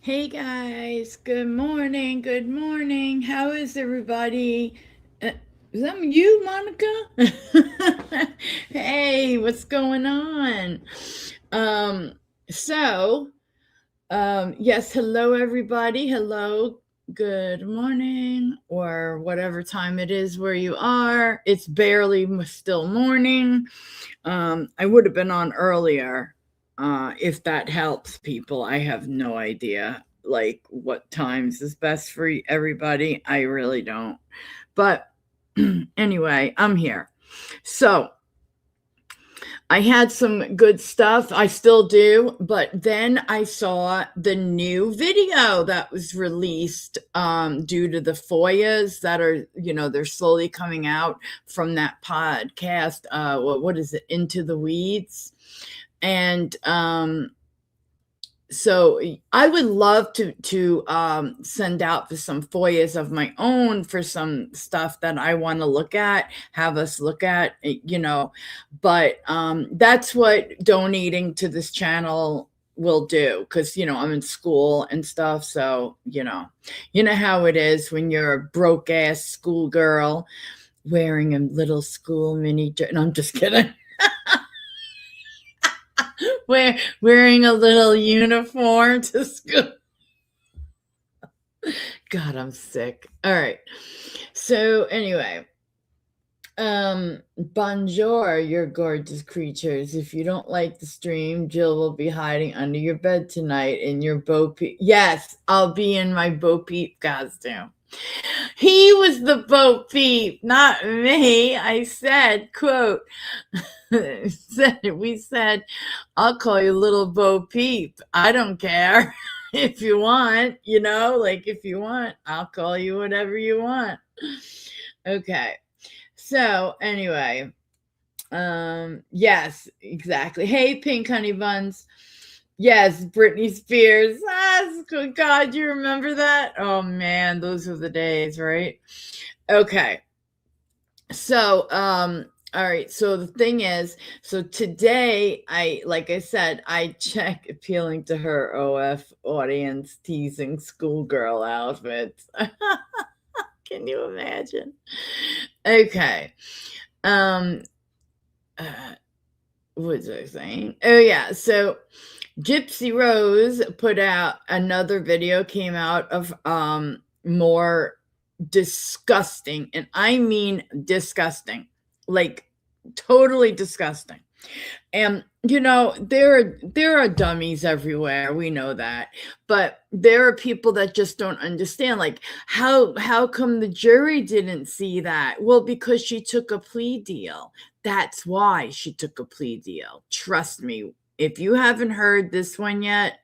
Hey guys, good morning, good morning. How is everybody? Is that you, Monica? Hey, what's going on? Um, so, yes, hello everybody. Hello, good morning, or whatever time it is where you are. It's barely still morning. I would have been on earlier, if that helps people. I have no idea, like, what times is best for everybody. I really don't. But anyway, I'm here. So I had some good stuff. I still do. But then I saw the new video that was released, due to the FOIAs that are, they're slowly coming out from that podcast. What is it? Into the Weeds. And so I would love to send out for some FOIAs of my own for some stuff that I want to look at, have us look at, but that's what donating to this channel will do, because I'm in school and stuff. So you know how it is when you're a broke ass schoolgirl wearing a little school no, I'm just kidding. Wearing a little uniform to school. God, I'm sick. All right. So anyway, bonjour, you gorgeous creatures. If you don't like the stream, Jill will be hiding under your bed tonight in your Bo Peep. Yes, I'll be in my Bo Peep costume. He was the Bo Peep, not me. I said, quote, we said, I'll call you little Bo Peep. I don't care. If you want, like, if you want, I'll call you whatever you want. Okay. So anyway, yes, exactly. Hey, Pink Honey Buns. Yes, Britney Spears. Good God, you remember that? Oh man, those were the days, right? Okay. So, all right. So the thing is, so today like I said, I check appealing to her OF audience teasing schoolgirl outfits. Can you imagine? Okay. Um, what was I saying? Oh yeah. So Gypsy Rose put out another video, came out of more disgusting, and I mean disgusting, like totally disgusting. And there are dummies everywhere. We know that. But there are people that just don't understand, like, how come the jury didn't see that? Well, because she took a plea deal. That's why she took a plea deal. Trust me. If you haven't heard this one yet,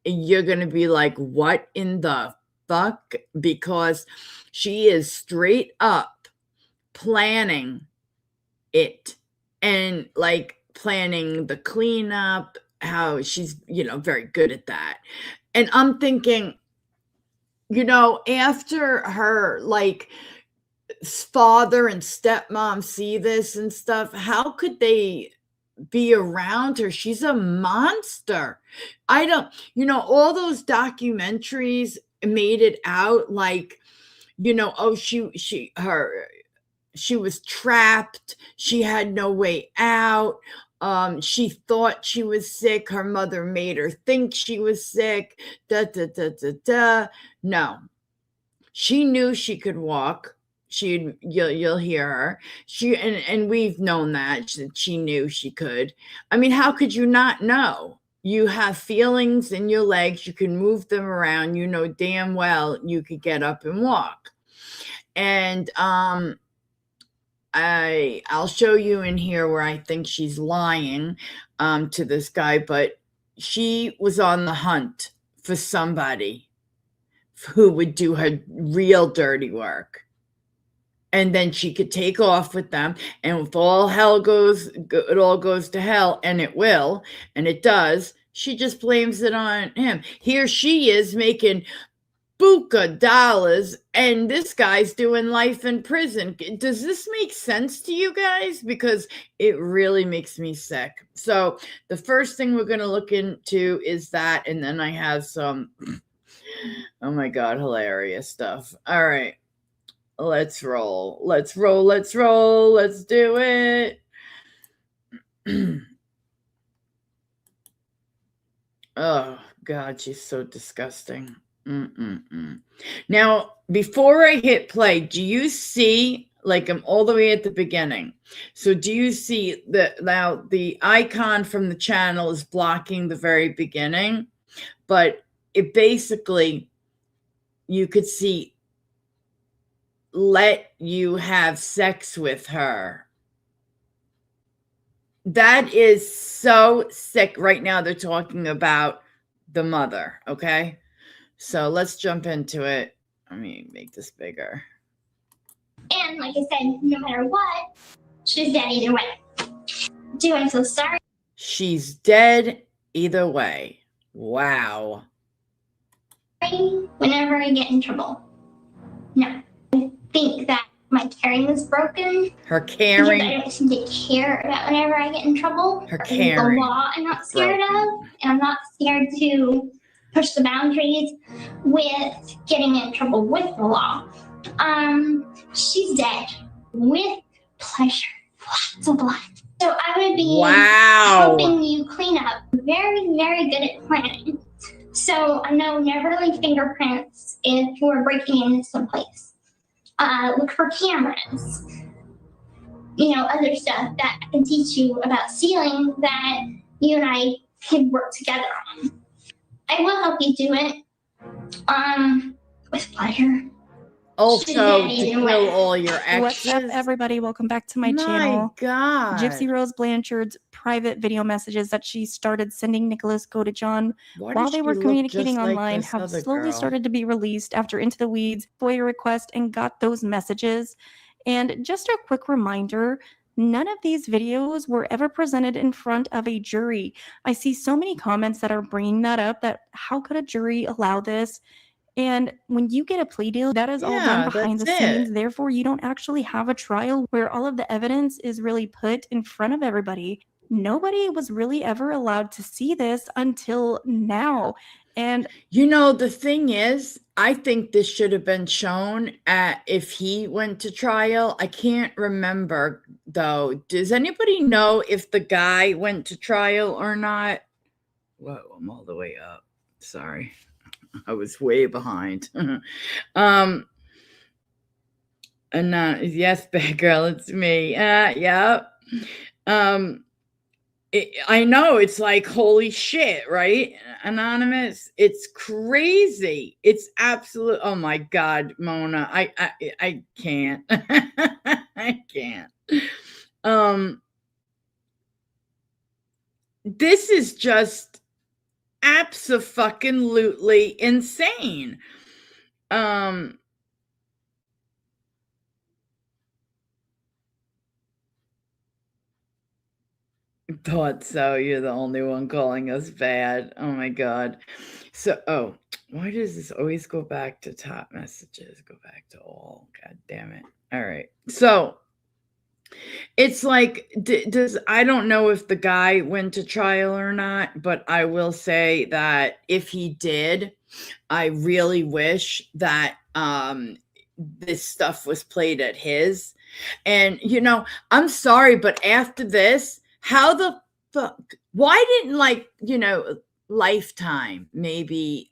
you're going to be like, what in the fuck? Because she is straight up planning it, and like planning the cleanup, how she's, very good at that. And I'm thinking, after her, like, father and stepmom see this and stuff, how could they be around her? She's a monster. I don't, all those documentaries made it out like, oh, she was trapped. She had no way out. She thought she was sick. Her mother made her think she was sick. Da da da da da. No, she knew she could walk. You'll hear her. And we've known that she knew she could. I mean, how could you not know? You have feelings in your legs. You can move them around. You know damn well you could get up and walk. And I'll show you in here where I think she's lying to this guy, but she was on the hunt for somebody who would do her real dirty work. And then she could take off with them. And if all hell it all goes to hell, and it will, and it does, she just blames it on him. Here she is making buka dollars, and this guy's doing life in prison. Does this make sense to you guys? Because it really makes me sick. So the first thing we're going to look into is that, and then I have some, oh my God, hilarious stuff. All right, let's roll. Let's do it. Oh God, she's so disgusting. Now, before I hit play, do you see, like, I'm all the way at the beginning. So do you see now the icon from the channel is blocking the very beginning, but it basically, you could see, let you have sex with her. That is so sick. Right now they're talking about the mother, okay? So let's jump into it. Let me make this bigger. And like I said, no matter what, she's dead either way. Do I feel sorry? She's dead either way. Wow. Whenever I get in trouble. No. I think that my caring is broken. Her caring. Because I don't seem to care about whenever I get in trouble. Her caring. The law I'm not scared of. And I'm not scared to push the boundaries with getting in trouble with the law. She's dead with pleasure. Lots of blood. So I would be helping you clean up. Very, very good at planning. So I know never leave fingerprints if you're breaking into someplace. Look for cameras. Other stuff that I can teach you about stealing that you and I can work together on. I will help you do it. With pleasure. Also, to kill all your exes. What's up, everybody? Welcome back to my channel. My God. Gypsy Rose Blanchard's private video messages that she started sending Nicholas Godejohn while they were communicating online have slowly started to be released after Into the Weeds FOIA request and got those messages. And just a quick reminder, none of these videos were ever presented in front of a jury. I see so many comments that are bringing that up, that how could a jury allow this? And when you get a plea deal, that is all done behind the scenes. Therefore, you don't actually have a trial where all of the evidence is really put in front of everybody. Nobody was really ever allowed to see this until now. And the thing is, I think this should have been shown if he went to trial. I can't remember, though. Does anybody know if the guy went to trial or not? Whoa, I'm all the way up. Sorry. I was way behind. And yes, bad girl, it's me. Yeah. I know, it's like, holy shit, right? Anonymous. It's crazy. It's absolute. Oh my God, Mona. I can't. I can't. This is just abso-fucking-lutely insane. Thought so. You're the only one calling us bad. Oh my God. So, why does this always go back to top messages? Go back to all. God damn it. All right. So it's like, does I don't know if the guy went to trial or not, but I will say that if he did, I really wish that this stuff was played at his. And I'm sorry, but after this, how the fuck? Why didn't Lifetime maybe?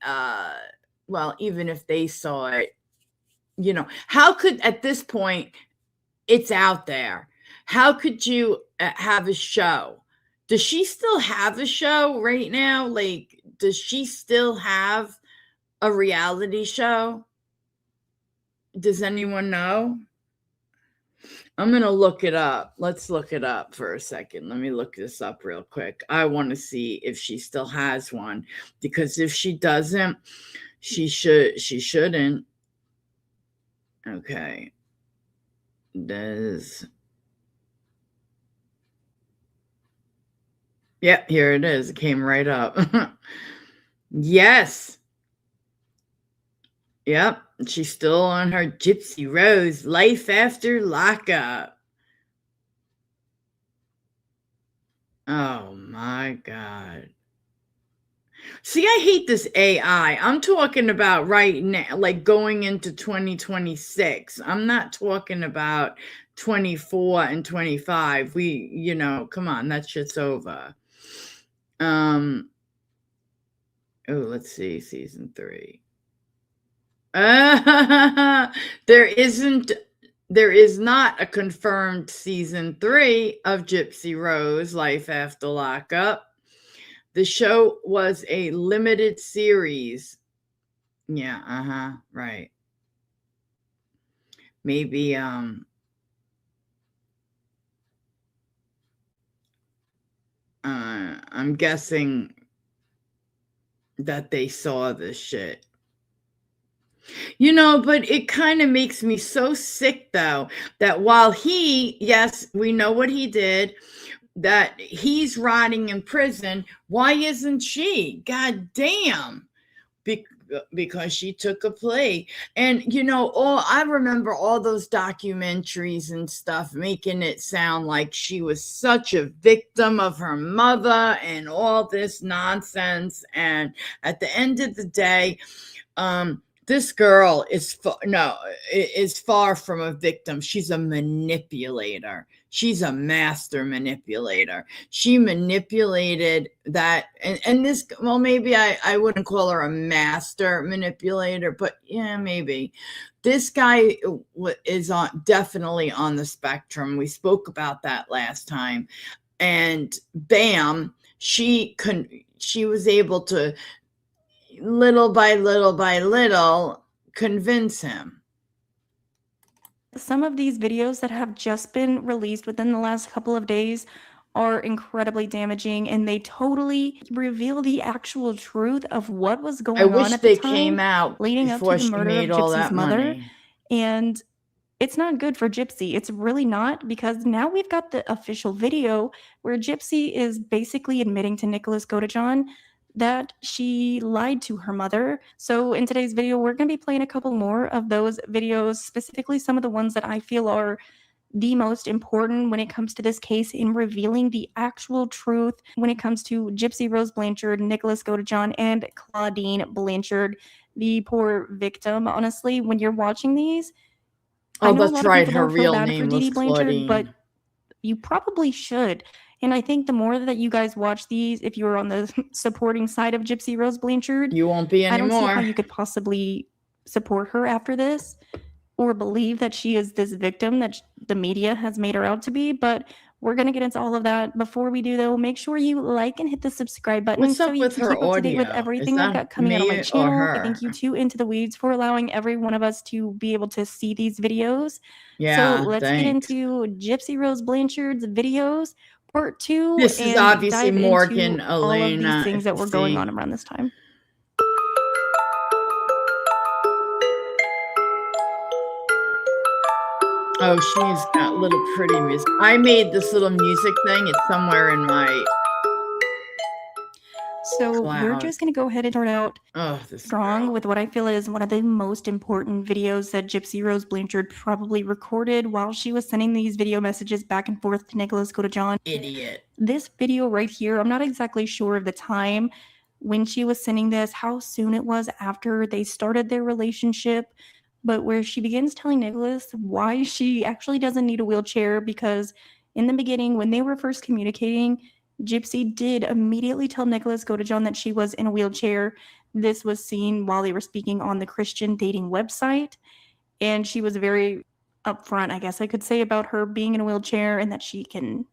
Well, even if they saw it, how could at this point it's out there? How could you have a show? Does she still have a show right now? Like, does she still have a reality show? Does anyone know? I'm going to look it up. Let's look it up for a second. Let me look this up real quick. I want to see if she still has one, because if she doesn't, she shouldn't. Okay. Yep, here it is. It came right up. Yes. Yep, she's still on her Gypsy Rose Life After Lockup. Oh my God. See, I hate this AI. I'm talking about right now, like going into 2026. I'm not talking about 24 and 25. Come on, that shit's over. Oh, let's see, season 3. There is not a confirmed season 3 of Gypsy Rose Life After Lockup. The show was a limited series. Yeah, right. Maybe I'm guessing that they saw this shit. But it kind of makes me so sick, though, that while yes, we know what he did, that he's rotting in prison, why isn't she? God damn. Because she took a plea. And, I remember all those documentaries and stuff making it sound like she was such a victim of her mother and all this nonsense. And at the end of the day, this girl is far from a victim. She's a manipulator. She's a master manipulator. She manipulated that. And this, well, maybe I wouldn't call her a master manipulator, but yeah, maybe. This guy is definitely on the spectrum. We spoke about that last time. And bam, she was able to, little by little, convince him. Some of these videos that have just been released within the last couple of days are incredibly damaging, and they totally reveal the actual truth of what was going on at the time, came out leading up to the murder of Gypsy's mother. And it's not good for Gypsy. It's really not, because now we've got the official video where Gypsy is basically admitting to Nicholas Godejohn that she lied to her mother. So in today's video, we're going to be playing a couple more of those videos, specifically some of the ones that I feel are the most important when it comes to this case in revealing the actual truth when it comes to Gypsy Rose Blanchard, Nicholas Godejohn, and Claudine Blanchard, the poor victim. Honestly, when you're watching these, I know a lot of people don't feel bad for Dee Dee Blanchard, but you probably should. And I think the more that you guys watch these, if you're on the supporting side of Gypsy Rose Blanchard, you won't be anymore. I don't see how you could possibly support her after this or believe that she is this victim that the media has made her out to be. But we're going to get into all of that. Before we do, though, make sure you like and hit the subscribe button so you can keep up to date with everything I've got coming out on my channel. I thank you to Into the Weeds for allowing every one of us to be able to see these videos. Yeah, so let's get into Gypsy Rose Blanchard's videos, part 2. This is obviously Morgan, Elena, all of these things that were going on around this time. Oh, she's got little pretty music. I made this little music thing. It's somewhere in my So cloud. we're just going to go ahead and start out strong with what I feel is one of the most important videos that Gypsy Rose Blanchard probably recorded while she was sending these video messages back and forth to Nicholas Godejohn. Idiot. This video right here, I'm not exactly sure of the time when she was sending this, how soon it was after they started their relationship, but where she begins telling Nicholas why she actually doesn't need a wheelchair, because in the beginning, when they were first communicating, Gypsy did immediately tell Nicholas Godejohn that she was in a wheelchair. This was seen while they were speaking on the Christian dating website, and she was very upfront, I guess I could say, about her being in a wheelchair and that she can,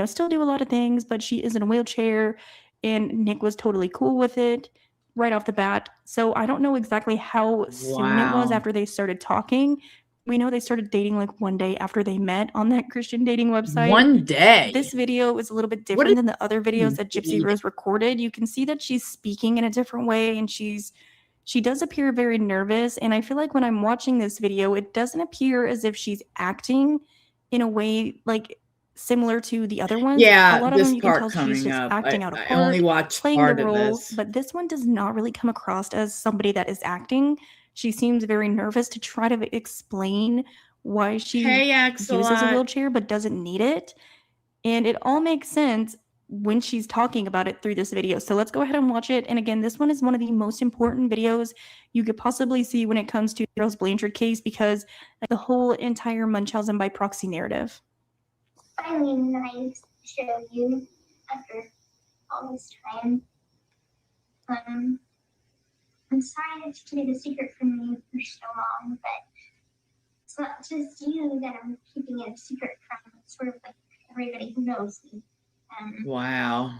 still do a lot of things, but she is in a wheelchair, and Nick was totally cool with it right off the bat. So I don't know exactly how soon it was after they started talking. We know they started dating like one day after they met on that Christian dating website. One day. This video is a little bit different than the other videos that Gypsy Rose recorded. You can see that she's speaking in a different way, and she does appear very nervous. And I feel like when I'm watching this video, it doesn't appear as if she's acting in a way like similar to the other ones. Yeah, a lot of them you can tell she's just acting out a part, I only watched playing part the of role, this. but this one does not really come across as somebody that is acting. She seems very nervous to try to explain why she uses a wheelchair but doesn't need it. And it all makes sense when she's talking about it through this video. So let's go ahead and watch it. And again, this one is one of the most important videos you could possibly see when it comes to the Rose Blanchard case, because the whole entire Munchausen by proxy narrative. Finally, nice to show you after all this time. I'm sorry to keep it a secret from you for so long, but it's not just you that I'm keeping it a secret from. It's sort of like everybody who knows me. Wow.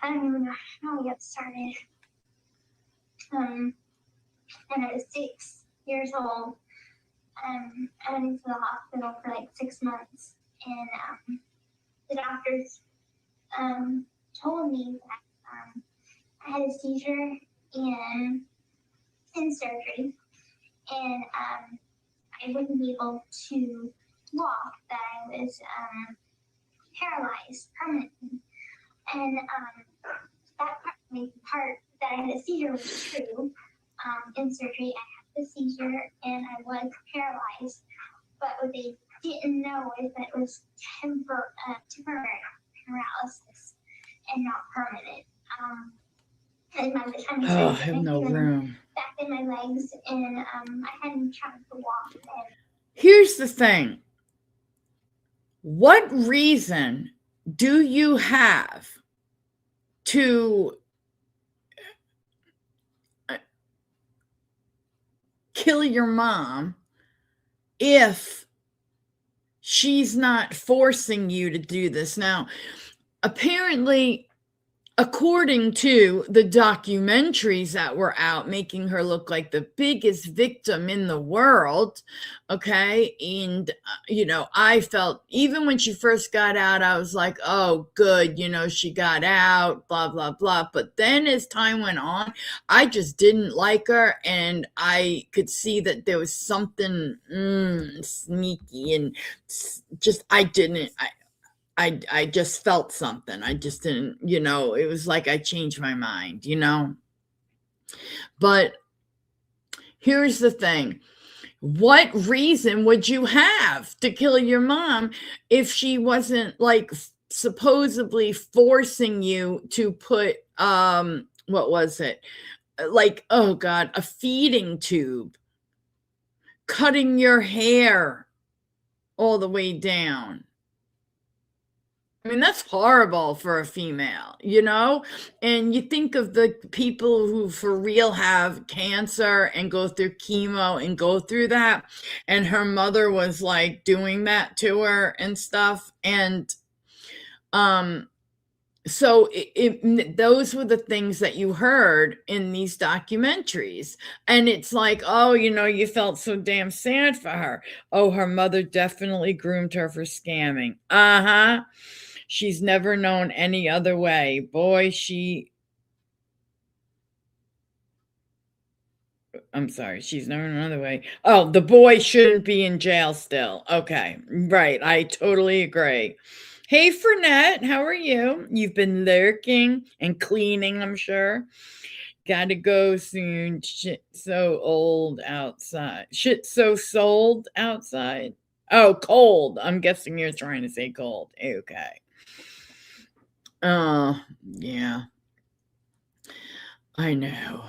I don't even know how we got started. And I was 6 years old. I went into the hospital for like 6 months, and the doctors told me that I had a seizure and in surgery, and I wouldn't be able to walk, that I was paralyzed permanently. And that part that I had a seizure was true. In surgery, I had the seizure and I was paralyzed, but what they didn't know is that it was temporary paralysis and not permanent. And by the time I have no room back in my legs, and I hadn't tried to walk. Here's the thing. What reason do you have to kill your mom if she's not forcing you to do this? Now, apparently, according to the documentaries that were out, making her look like the biggest victim in the world, okay? And, I felt, even when she first got out, I was like, oh, good, she got out, blah, blah, blah. But then as time went on, I just didn't like her, and I could see that there was something sneaky, and just, I just felt something. I just didn't, it was like I changed my mind, But here's the thing. What reason would you have to kill your mom if she wasn't like supposedly forcing you to put, what was it? Like, oh God, a feeding tube, cutting your hair all the way down. I mean, that's horrible for a female, And you think of the people who for real have cancer and go through chemo and go through that. And her mother was like doing that to her and stuff. And so those were the things that you heard in these documentaries. And it's like, oh, you felt so damn sad for her. Oh, her mother definitely groomed her for scamming. Uh-huh. She's never known any other way. Boy, she I'm sorry, she's never another way. Oh, the boy shouldn't be in jail still. Okay, right. I totally agree. Hey, Fernette, how are you? You've been lurking and cleaning, I'm sure. Gotta go soon. Shit so old outside. Shit so sold outside. Oh, cold. I'm guessing you're trying to say cold. Okay. Yeah. I know.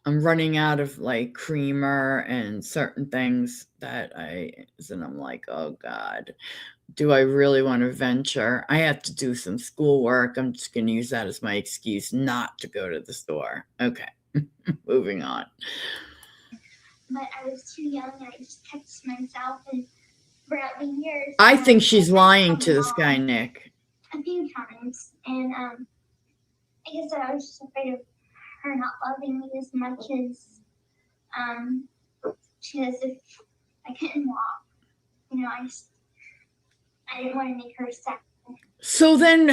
I'm running out of like creamer and certain things and I'm like, oh God, do I really want to venture? I have to do some schoolwork. I'm just going to use that as my excuse not to go to the store. Okay, moving on. But I was too young and I just kept to myself, and throughout the years. I think she's lying to this guy, Nick. A few times, and I guess I was just afraid of her not loving me as much as she does if I couldn't walk. You know, I didn't want to make her sad. So then,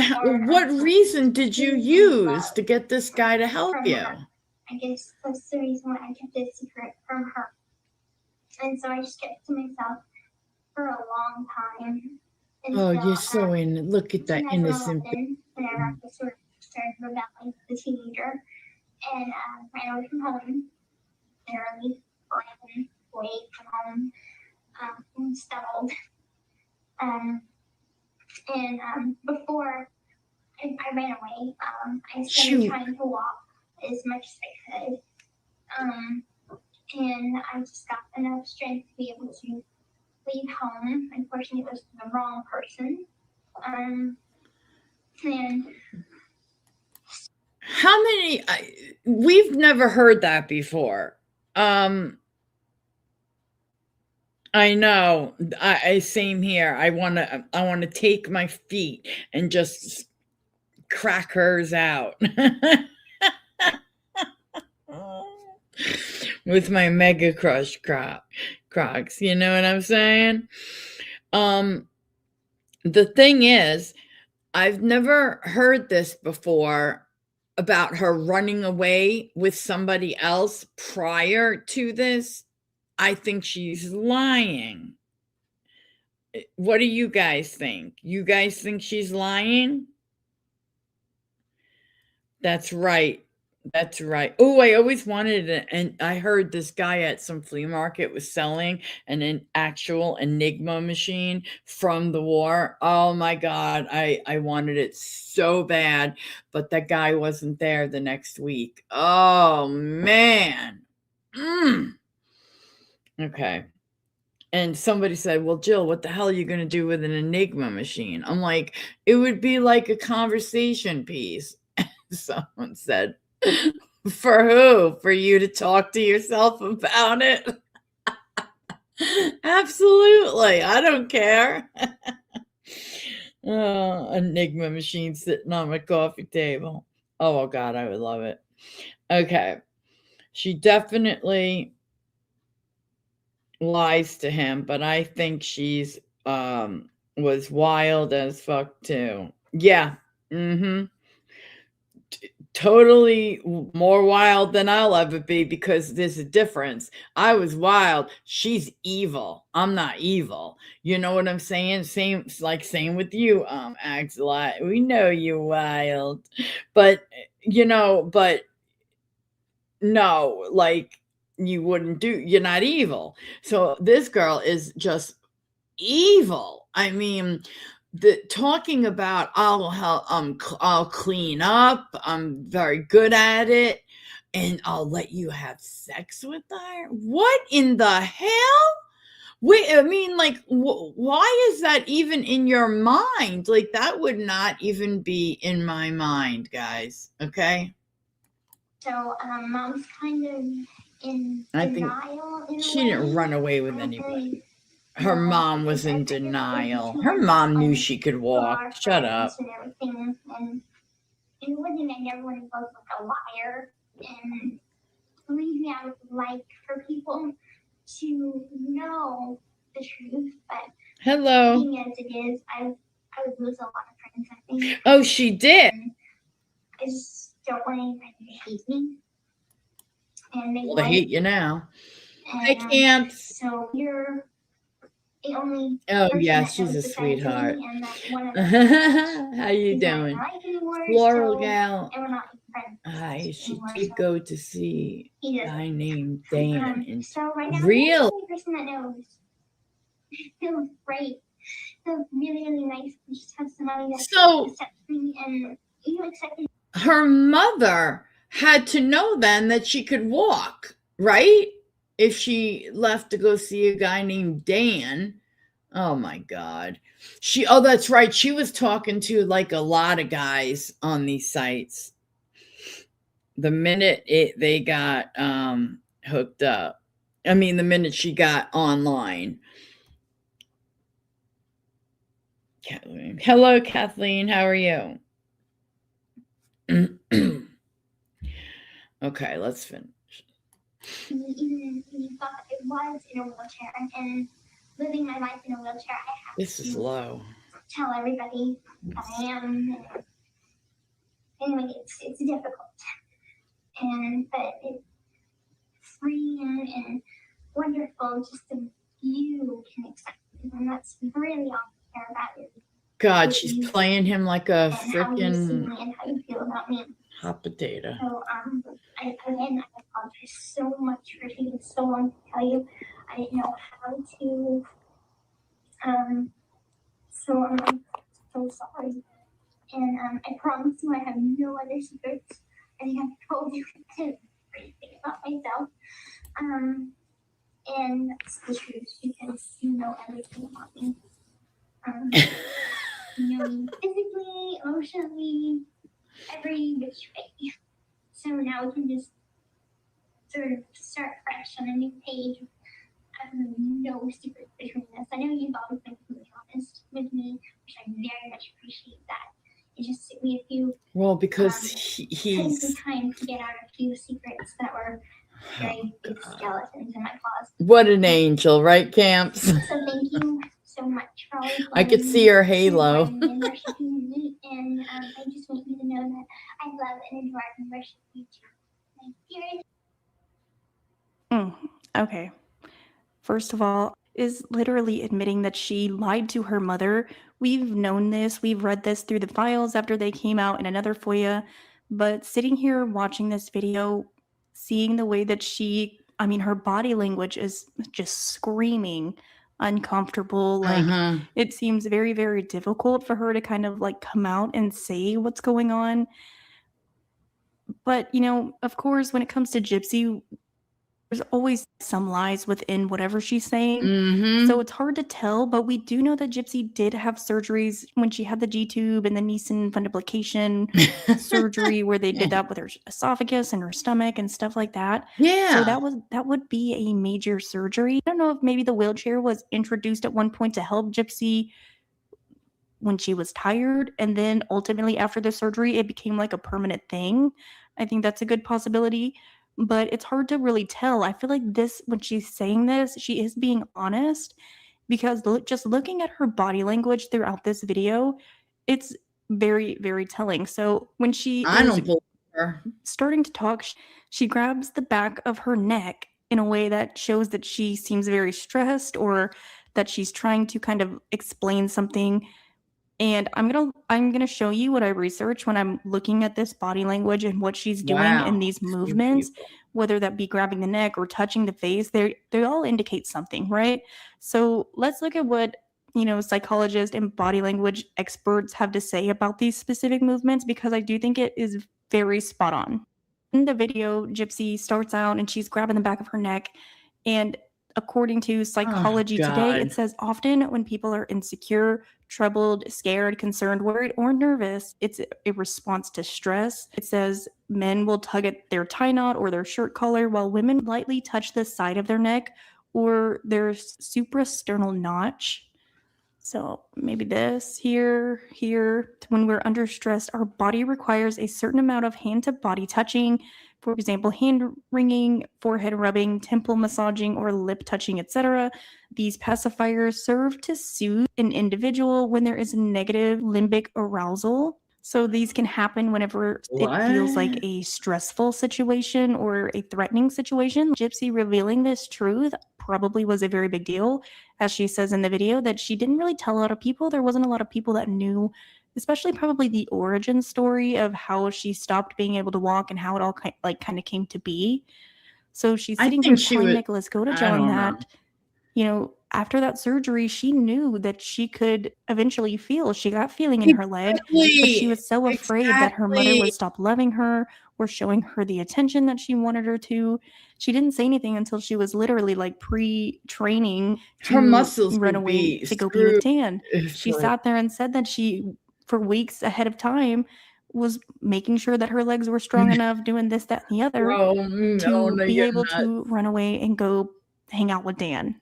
what reason did you use to get this guy to help you? I guess that's the reason why I kept it a secret from her. And so I just kept to myself for a long time. Oh, you're so in. Look at that innocent. Whenever I sort of started rebelling as a teenager, and ran away from home, literally ran away from home, and stumbled. And before I ran away, I started trying to walk as much as I could. And I just got enough strength to be able to leave home. Unfortunately, it was the wrong person. And how many? We've never heard that before. I know. I same here. I want to take my feet and just crack hers out. With my Mega Crush Crocs, you know what I'm saying? The thing is, I've never heard this before about her running away with somebody else prior to this. I think she's lying. What do you guys think? You guys think she's lying? That's right. That's right. Oh, I always wanted it. And I heard this guy at some flea market was selling an actual Enigma machine from the war. Oh my God. I wanted it so bad, but that guy wasn't there the next week. Oh man. Okay. And somebody said, well, Jill, what the hell are you going to do with an Enigma machine? I'm like, it would be like a conversation piece. Someone said, for who? For you to talk to yourself about it? Absolutely. I don't care. Oh, Enigma machine sitting on my coffee table. Oh, God, I would love it. Okay. She definitely lies to him, but I think she's was wild as fuck too. Yeah. Totally more wild than I'll ever be, because there's a difference. I was wild. She's evil. I'm not evil. You know what I'm saying? Same with you, Axel. We know you're wild. But no, like you're not evil. So this girl is just evil. I mean, talking about I'll clean up, I'm very good at it, and I'll let you have sex with her. What in the hell? Wait, I mean, like, why is that even in your mind? Like, that would not even be in my mind, guys. Okay. So mom's kind of in denial. I think she didn't run away with anybody. Her mom was in denial. Her mom knew she could walk. Shut up. And everything. And one thing I never want to go like a liar. And believe me, I would like for people to know the truth. But hello. Being as it is, I would lose a lot of friends, I think. Oh, she did. And I just don't want anybody to hate me. And they Well, they hate you now. And, Hi, Camps. So you're the only Oh, person yeah, that she's a knows besides sweetheart. me, and that one of us How you is not doing? in my life anymore, Floral so, gal. and we're not friends Hi, she anymore, did so go to see he a doesn't. guy named Dan. And So right now, real. you're the only person that knows. It feels great. It feels really, really nice to just have somebody that accepts me, and you accepted. Her mother had to know then that she could walk, right? If she left to go see a guy named Dan. Oh my God. Oh, that's right. She was talking to like a lot of guys on these sites. The minute they got hooked up. I mean, the minute she got online. Kathleen. Hello, Kathleen. How are you? Okay, let's finish. Even thought I was in a wheelchair and living my life in a wheelchair, I have this is low. Tell everybody that I am. Anyway, it's difficult, but it's free and wonderful. Just that you can accept it, and that's really all I care about. God, she's playing him like a freaking and how you feel about me. Hot potato. So I apologize so much for taking so long to tell you. I didn't know how to. So I'm so sorry. And I promise you I have no other secrets. I think I've told you everything about myself. And that's the truth because you know everything about me. You know me physically, emotionally, every which way. So now we can just sort of start fresh on a new page. No secrets between us. I know you've always been completely honest with me, which I very much appreciate that. It just took me a few. Well, because he's some time to get out a few secrets that were very big skeletons in my closet. What an angel, right, Camps? So thank you so much for always. I could see her halo. And worshiping me, and I just want you to know that I love and adore and worship you too. Okay. First of all, is literally admitting that she lied to her mother. We've known this. We've read this through the files after they came out in another FOIA. But sitting here watching this video, seeing the way that her body language is just screaming uncomfortable. Like, it seems very, very difficult for her to kind of like come out and say what's going on. But, of course, when it comes to Gypsy, there's always some lies within whatever she's saying. So it's hard to tell, but we do know that Gypsy did have surgeries when she had the G-tube and the Nissen fundoplication surgery where they did that with her esophagus and her stomach and stuff like that. Yeah. So that would be a major surgery. I don't know if maybe the wheelchair was introduced at one point to help Gypsy when she was tired, and then ultimately after the surgery it became like a permanent thing. I think that's a good possibility, but it's hard to really tell. I feel like when she's saying this, she is being honest, because just looking at her body language throughout this video, it's very, very telling. So when she is starting to talk, she grabs the back of her neck in a way that shows that she seems very stressed, or that she's trying to kind of explain something. And I'm gonna show you what I researched when I'm looking at this body language and what she's doing in these movements, whether that be grabbing the neck or touching the face. They all indicate something, right? So let's look at what psychologists and body language experts have to say about these specific movements, because I do think it is very spot on. In the video, Gypsy starts out and she's grabbing the back of her neck, and according to Psychology Today, it says often when people are insecure, troubled, scared, concerned, worried, or nervous, it's a response to stress. It says men will tug at their tie knot or their shirt collar, while women lightly touch the side of their neck or their suprasternal notch. So maybe this here. When we're under stress, our body requires a certain amount of hand to body touching. For example, hand wringing, forehead rubbing, temple massaging, or lip touching, etc. These pacifiers serve to soothe an individual when there is negative limbic arousal. So these can happen whenever it feels like a stressful situation or a threatening situation. Gypsy revealing this truth probably was a very big deal. As she says in the video, that she didn't really tell a lot of people. There wasn't a lot of people that knew, especially probably the origin story of how she stopped being able to walk and how it all kind of came to be. So she's sitting here telling Nicholas Go-to-John that, you know, after that surgery, she knew that she could eventually feel. She got feeling in her leg, but she was so afraid that her mother would stop loving her or showing her the attention that she wanted her to. She didn't say anything until she was literally like pre-training to her muscles run away to go be with Dan. She sat there and said that she, for weeks ahead of time, was making sure that her legs were strong enough, doing this, that, and the other, to be able to run away and go hang out with Dan.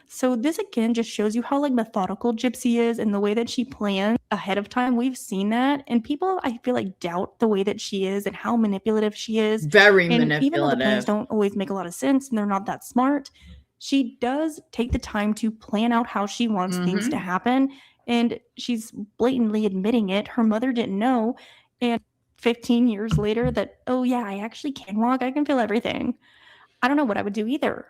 So this again just shows you how like methodical Gypsy is and the way that she plans ahead of time. We've seen that, and people, I feel like, doubt the way that she is and how manipulative she is. Very and manipulative. Even though the plans don't always make a lot of sense and they're not that smart, she does take the time to plan out how she wants things to happen, and she's blatantly admitting it. Her mother didn't know, and 15 years later that, oh yeah, I actually can walk, I can feel everything. I don't know what I would do either.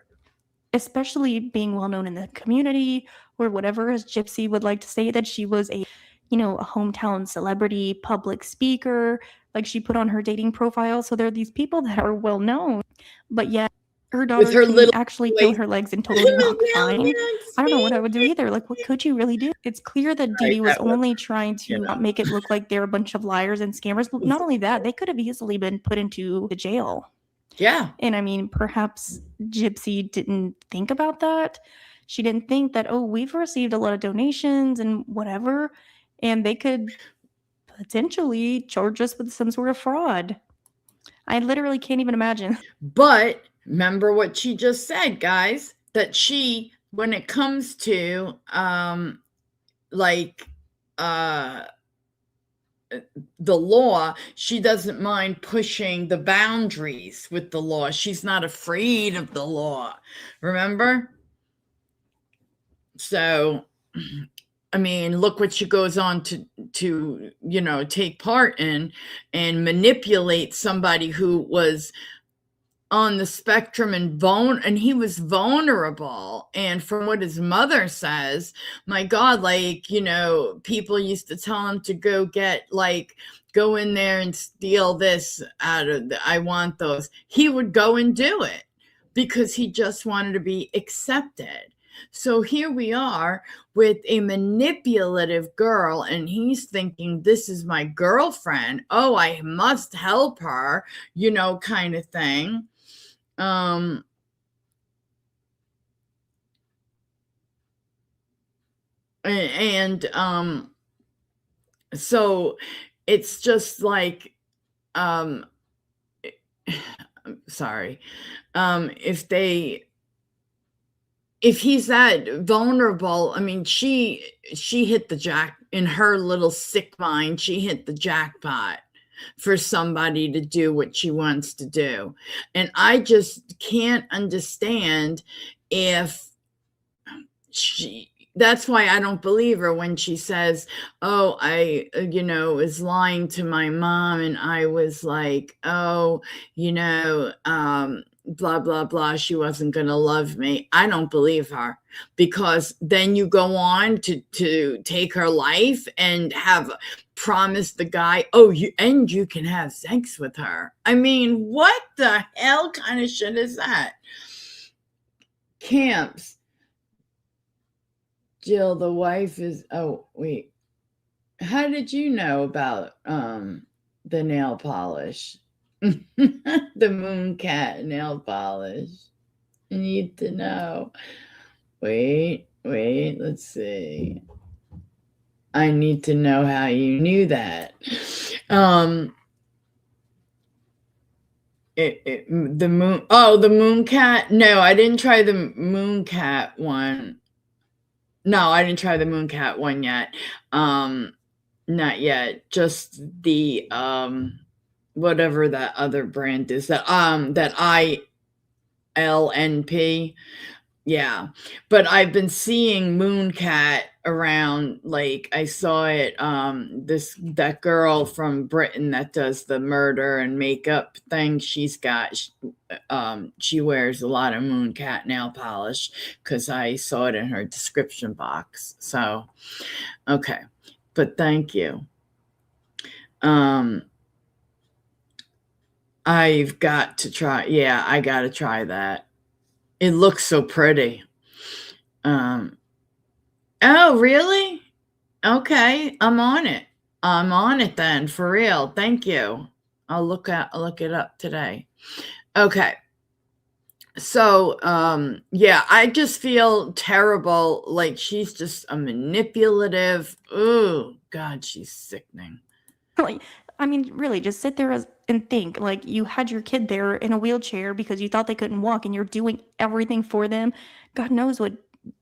Especially being well known in the community or whatever, as Gypsy would like to say, that she was a, you know, a hometown celebrity, public speaker, like she put on her dating profile. So there are these people that are well known, but yet her daughter can actually feel her legs and totally walk fine. I don't know what I would do either. Like, what could you really do? It's clear that Dee Dee was only trying to not make it look like they're a bunch of liars and scammers. But not only that, they could have easily been put into the jail. Yeah. And I mean, perhaps Gypsy didn't think about that. She didn't think that, oh, we've received a lot of donations and whatever, and they could potentially charge us with some sort of fraud. I literally can't even imagine. But remember what she just said, guys, that she, when it comes to the law, she doesn't mind pushing the boundaries with the law. She's not afraid of the law. Remember? So, I mean, look what she goes on to you know, take part in and manipulate somebody who was on the spectrum and he was vulnerable. And from what his mother says, my God, like, you know, people used to tell him to go in there and steal this out of I want those. He would go and do it because he just wanted to be accepted. So here we are with a manipulative girl, and he's thinking, this is my girlfriend. Oh, I must help her, you know, kind of thing. So it's just like, sorry, if he's that vulnerable, I mean, she hit the in her little sick mind, she hit the jackpot for somebody to do what she wants to do. And I just can't understand if that's why I don't believe her when she says, oh, I, you know, was lying to my mom and I was like, oh, you know, blah, blah, blah, she wasn't going to love me. I don't believe her, because then you go on to take her life and have promised the guy, oh, you can have sex with her. I mean, what the hell kind of shit is that? Camps. Jill, the wife is, oh, wait. How did you know about the nail polish? The moon cat nail polish. I need to know. Wait, let's see. I need to know how you knew that. The moon cat. No, I didn't try the moon cat one. No, I didn't try the moon cat one yet. Not yet. Just the whatever that other brand is, that ILNP. Yeah. But I've been seeing moon cat around, like I saw it, that girl from Britain that does the murder and makeup thing, she wears a lot of Mooncat nail polish because I saw it in her description box. So okay, but thank you. I've got to try. Yeah, I got to try that. It looks so pretty. Oh, really? Okay, I'm on it. I'm on it then, for real. Thank you. I'll look it up today. Okay. So, yeah, I just feel terrible. Like she's just a manipulative. Oh, God, she's sickening. Like, I mean, really, just sit there and think. Like, you had your kid there in a wheelchair because you thought they couldn't walk, and you're doing everything for them. God knows what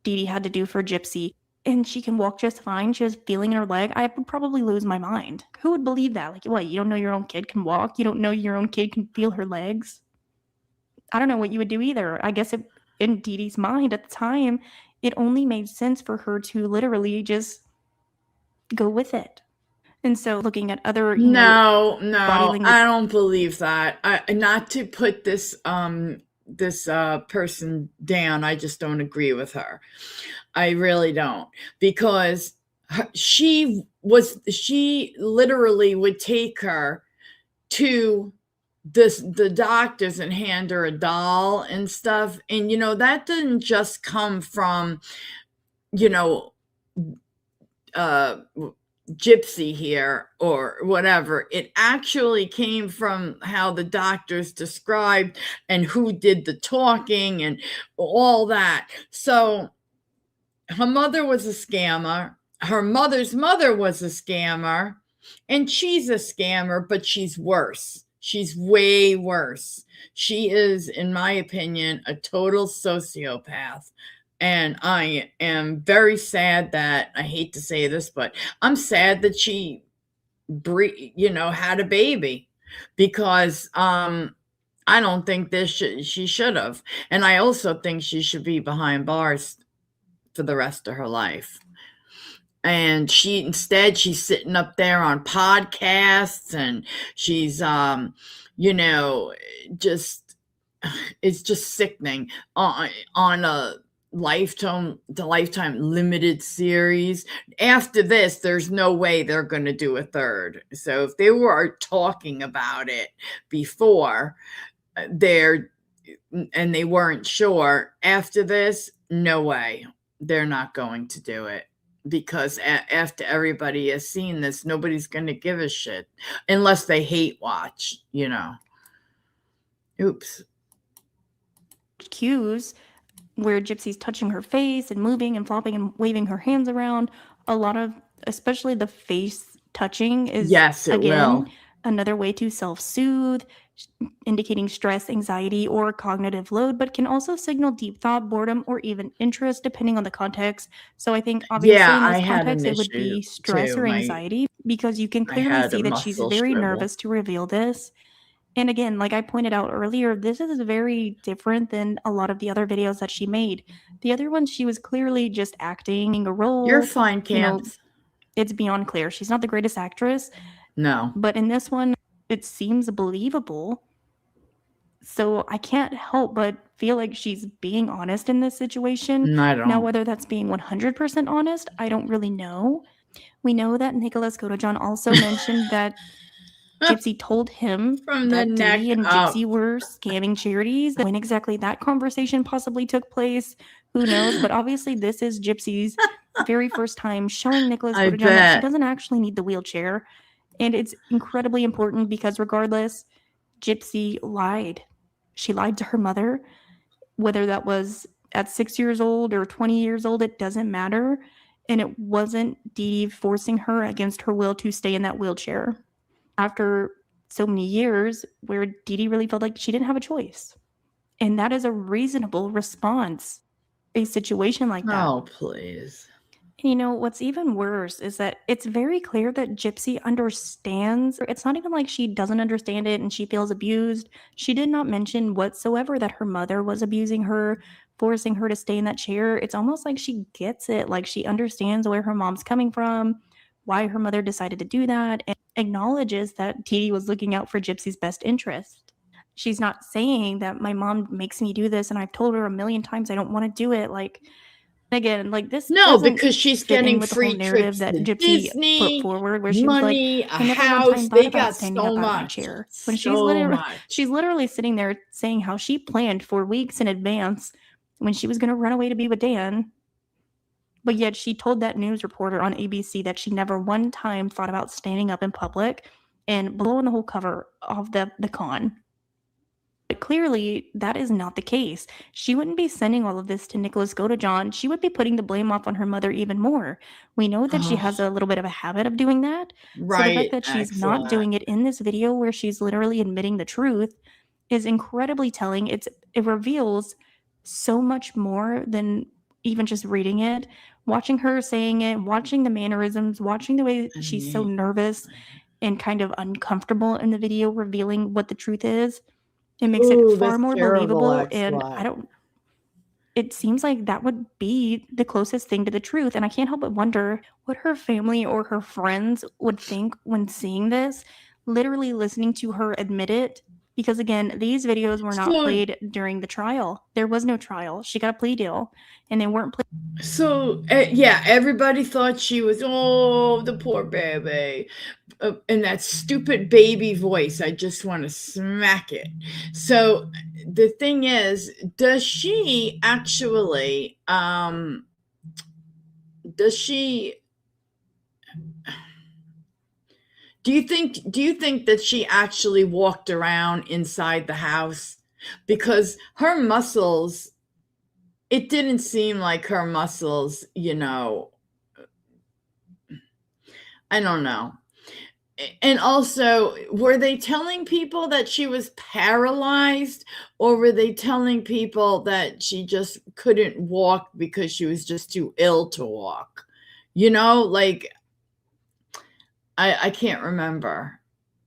Dee Dee had to do for Gypsy. And she can walk just fine. She has feeling in her leg. I would probably lose my mind. Who would believe that? Like, what, you don't know your own kid can walk? You don't know your own kid can feel her legs? I don't know what you would do either. I guess in Dee Dee's mind at the time, it only made sense for her to literally just go with it. And so looking at other, No, body language. I don't believe that. Not to put this person down. I just don't agree with her. I really don't, because she literally would take her to the doctors and hand her a doll and stuff. And, that didn't just come from, Gypsy here or whatever. It actually came from how the doctors described and who did the talking and all that. So her mother was a scammer. Her mother's mother was a scammer, and she's a scammer, but she's worse. She's way worse. She is, in my opinion, a total sociopath. And I am very sad that, I hate to say this, but I'm sad that she had a baby, because I don't think she should have. And I also think she should be behind bars for the rest of her life. And instead she's sitting up there on podcasts, and she's just, it's just sickening on a Lifetime limited series. After this, there's no way they're going to do a third. So if they were talking about it before, and they weren't sure, after this, no way, they're not going to do it, because after everybody has seen this, nobody's going to give a shit unless they hate watch, Oops. Cues where Gypsy's touching her face and moving and flopping and waving her hands around. A lot of, especially the face touching, is, yes, it again, will. Another way to self-soothe, indicating stress, anxiety, or cognitive load, but can also signal deep thought, boredom, or even interest, depending on the context. So I think, obviously, in this context, it would be stress or anxiety, because you can clearly see that she's very nervous to reveal this. And again, like I pointed out earlier, this is very different than a lot of the other videos that she made. The other ones, she was clearly just acting a role. You're fine, Camps. It's beyond clear. She's not the greatest actress. No. But in this one, it seems believable. So I can't help but feel like she's being honest in this situation. I don't. Now, whether that's being 100% honest, I don't really know. We know that Nicholas Godejohn also mentioned that Gypsy told him that Dee and Gypsy were scamming charities. When exactly that conversation possibly took place, who knows? But obviously, this is Gypsy's very first time showing Nicholas Godejohn that she doesn't actually need the wheelchair. And it's incredibly important because regardless, Gypsy lied. She lied to her mother. Whether that was at 6 years old or 20 years old, it doesn't matter. And it wasn't Dee forcing her against her will to stay in that wheelchair after so many years where Dee really felt like she didn't have a choice. And that is a reasonable response, a situation like that. Oh, please. You know, what's even worse is that it's very clear that Gypsy understands. It's not even like she doesn't understand it and she feels abused. She did not mention whatsoever that her mother was abusing her, forcing her to stay in that chair. It's almost like she gets it, like she understands where her mom's coming from, why her mother decided to do that, and acknowledges that Dee Dee was looking out for Gypsy's best interest. She's not saying that my mom makes me do this and I've told her a million times I don't want to do it. Like, again, like this No, doesn't because she's fit in getting with the whole free narrative trips that to Gypsy put Disney, forward, where she was like, money, a I never one house. time thought They about got standing so up out of my much. chair. When So much. she's literally sitting there saying how she planned for weeks in advance when she was going to run away to be with Dan. But yet she told that news reporter on ABC that she never one time thought about standing up in public and blowing the whole cover of the con. But clearly, that is not the case. She wouldn't be sending all of this to Nicholas Godejohn. She would be putting the blame off on her mother even more. We know that she has a little bit of a habit of doing that. So the fact Right. that she's not Excellent. doing it in this video where she's literally admitting the truth is incredibly telling. It reveals so much more than even just reading it. Watching her saying it, watching the mannerisms, watching the way she's so nervous and kind of uncomfortable in the video revealing what the truth is. It makes it far That's more terrible, believable, and excellent. it seems like that would be the closest thing to the truth, and I can't help but wonder what her family or her friends would think when seeing this, literally listening to her admit it, because again, these videos were not played during the trial. There was no trial. She got a plea deal, and they weren't played. So, yeah, everybody thought she was, oh, the poor baby. And that stupid baby voice, I just want to smack it. So, the thing is, does she actually, does she, do you think that she actually walked around inside the house? Because her muscles, it didn't seem like her muscles, I don't know. And also, were they telling people that she was paralyzed, or were they telling people that she just couldn't walk because she was just too ill to walk? Like, I can't remember.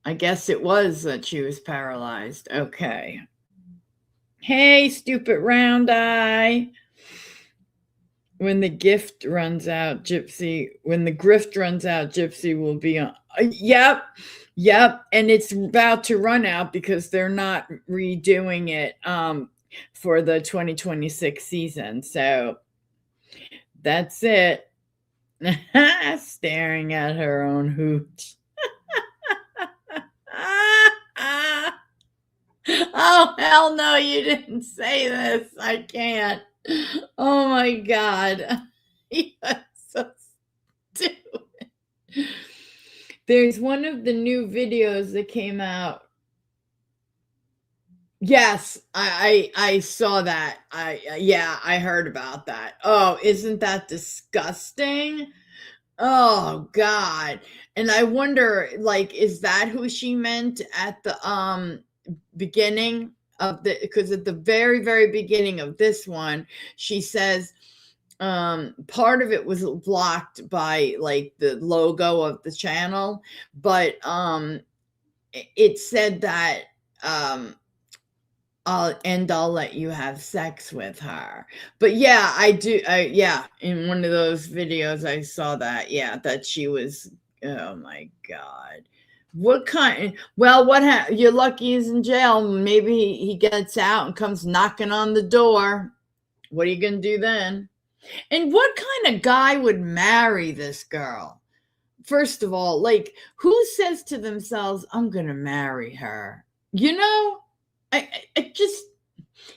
I guess it was that she was paralyzed. Okay. Hey, stupid round eye. When the gift runs out, Gypsy will be on. Yep. And it's about to run out because they're not redoing it for the 2026 season. So that's it. Staring at her own hooch. Oh, hell no, you didn't say this. I can't. Oh my God. You're so stupid. There's one of the new videos that came out. Yes, I saw that. I heard about that. Oh, isn't that disgusting? Oh God. And I wonder, like, is that who she meant at the beginning of because at the very, very beginning of this one, she says part of it was blocked by like the logo of the channel, but it said that I'll let you have sex with her. But yeah, in one of those videos I saw that, that she was, oh my God. What you're lucky he's in jail. Maybe he gets out and comes knocking on the door. What are you going to do then? And what kind of guy would marry this girl? First of all, like, who says to themselves, I'm going to marry her? I just,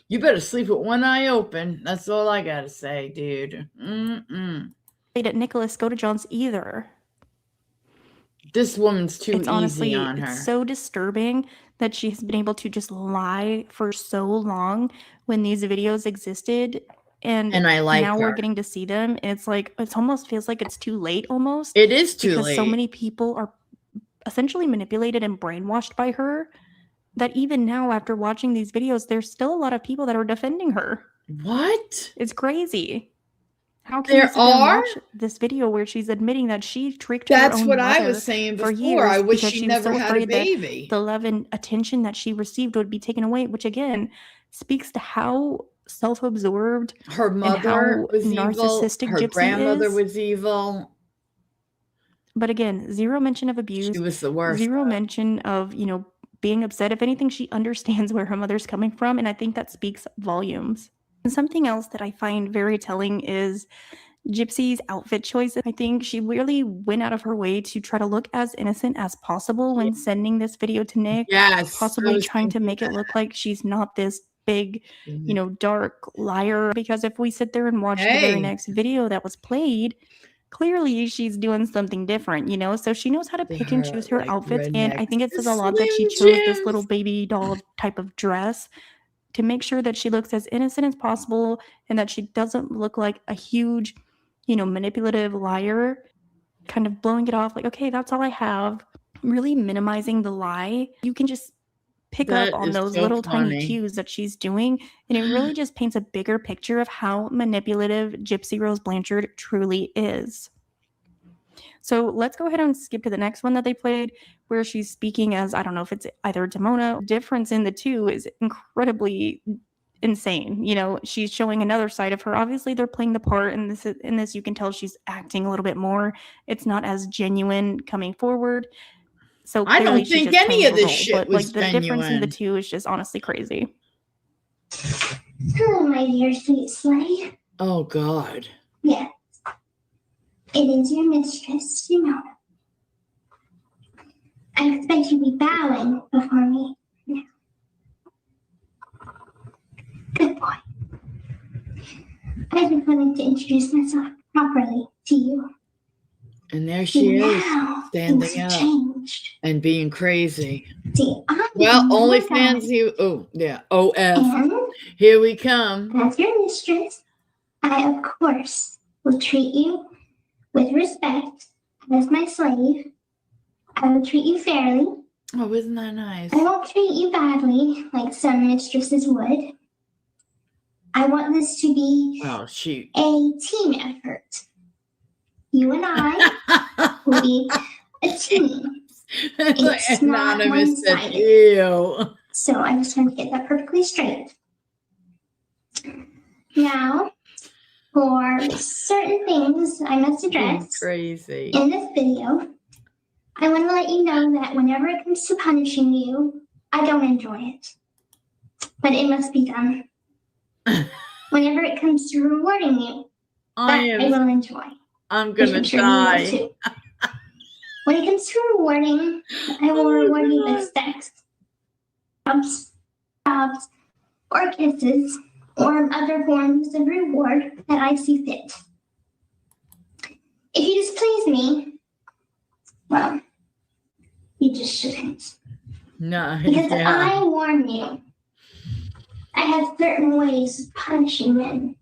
you better sleep with one eye open. That's all I got to say, dude. At Nicholas Godejohn's either. This woman's too It's honestly, easy on her. it's so disturbing that she has been able to just lie for so long when these videos existed. And I like now her. we're getting to see them. It's like, it almost feels like it's too late almost. It is too because late. so many people are essentially manipulated and brainwashed by her that even now, after watching these videos, there's still a lot of people that are defending her. What? It's crazy. How can you sit there and watch this video where she's admitting that she tricked her That's own what I mother was saying for before. I years wish because she she was never so had a afraid that baby. the love and attention that she received would be taken away, which again speaks to how self-absorbed Her and mother how was evil. narcissistic Her Gypsy grandmother is. was evil. But again, zero mention of She abuse, was the worst. zero mention of, being upset. If anything, she understands where her mother's coming from, and I think that speaks volumes. And something else that I find very telling is Gypsy's outfit choices. I think she really went out of her way to try to look as innocent as possible when sending this video to Nick. Yes. Possibly trying to make it look like she's not this big, dark liar. Because if we sit there and watch the very next video that was played, clearly she's doing something different, so she knows how to pick and choose her outfits. And I think it says a lot that she chose this little baby doll type of dress to make sure that she looks as innocent as possible and that she doesn't look like a huge, manipulative liar, kind of blowing it off like, okay, that's all I have, really minimizing the lie. You can just pick up on those little tiny cues that she's doing, and it really just paints a bigger picture of how manipulative Gypsy Rose Blanchard truly is. So let's go ahead and skip to the next one that they played, where she's speaking as, I don't know if it's either Demona. The difference in the two is incredibly insane. She's showing another side of her. Obviously, they're playing the part, and in this you can tell she's acting a little bit more. It's not as genuine coming forward. So I don't think any of this shit was the difference in the two is just honestly crazy. Hello, my dear sweet slave. Oh, God. Yes. It is your mistress, Demona. I expect you to be bowing before me now. Good boy. I just wanted to introduce myself properly to you. And there she is, standing up changed. and being crazy. See, OnlyFans, OF. And Here we come. as your mistress, I, of course, will treat you with respect as my slave. I will treat you fairly. Oh, isn't that nice? I won't treat you badly like some mistresses would. I want this to be a team effort. You and I will be a team. It's not one-sided. Ew. So I just want to get that perfectly straight. Now, for certain things I must address in this video, I want to let you know that whenever it comes to punishing you, I don't enjoy it. But it must be done. Whenever it comes to rewarding you, I will enjoy. I'm going to die. When it comes to rewarding, I will reward you with sex, jobs, or kisses, or other forms of reward that I see fit. If you displease me, well, you just shouldn't. No, because I warn you, I have certain ways of punishing men.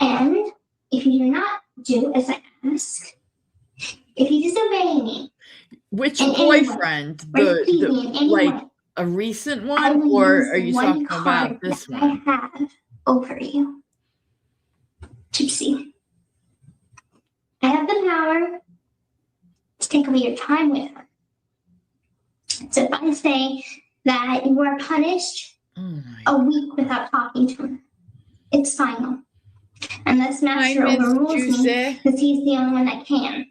And if you do not do as I ask, if you disobey me, which boyfriend? Like a recent one, or are you talking about this one? I have over you, Gypsy. I have the power to take away your time with her. So if I say that you are punished a week without talking to her, it's final. Unless Master overrules me, because he's the only one that can.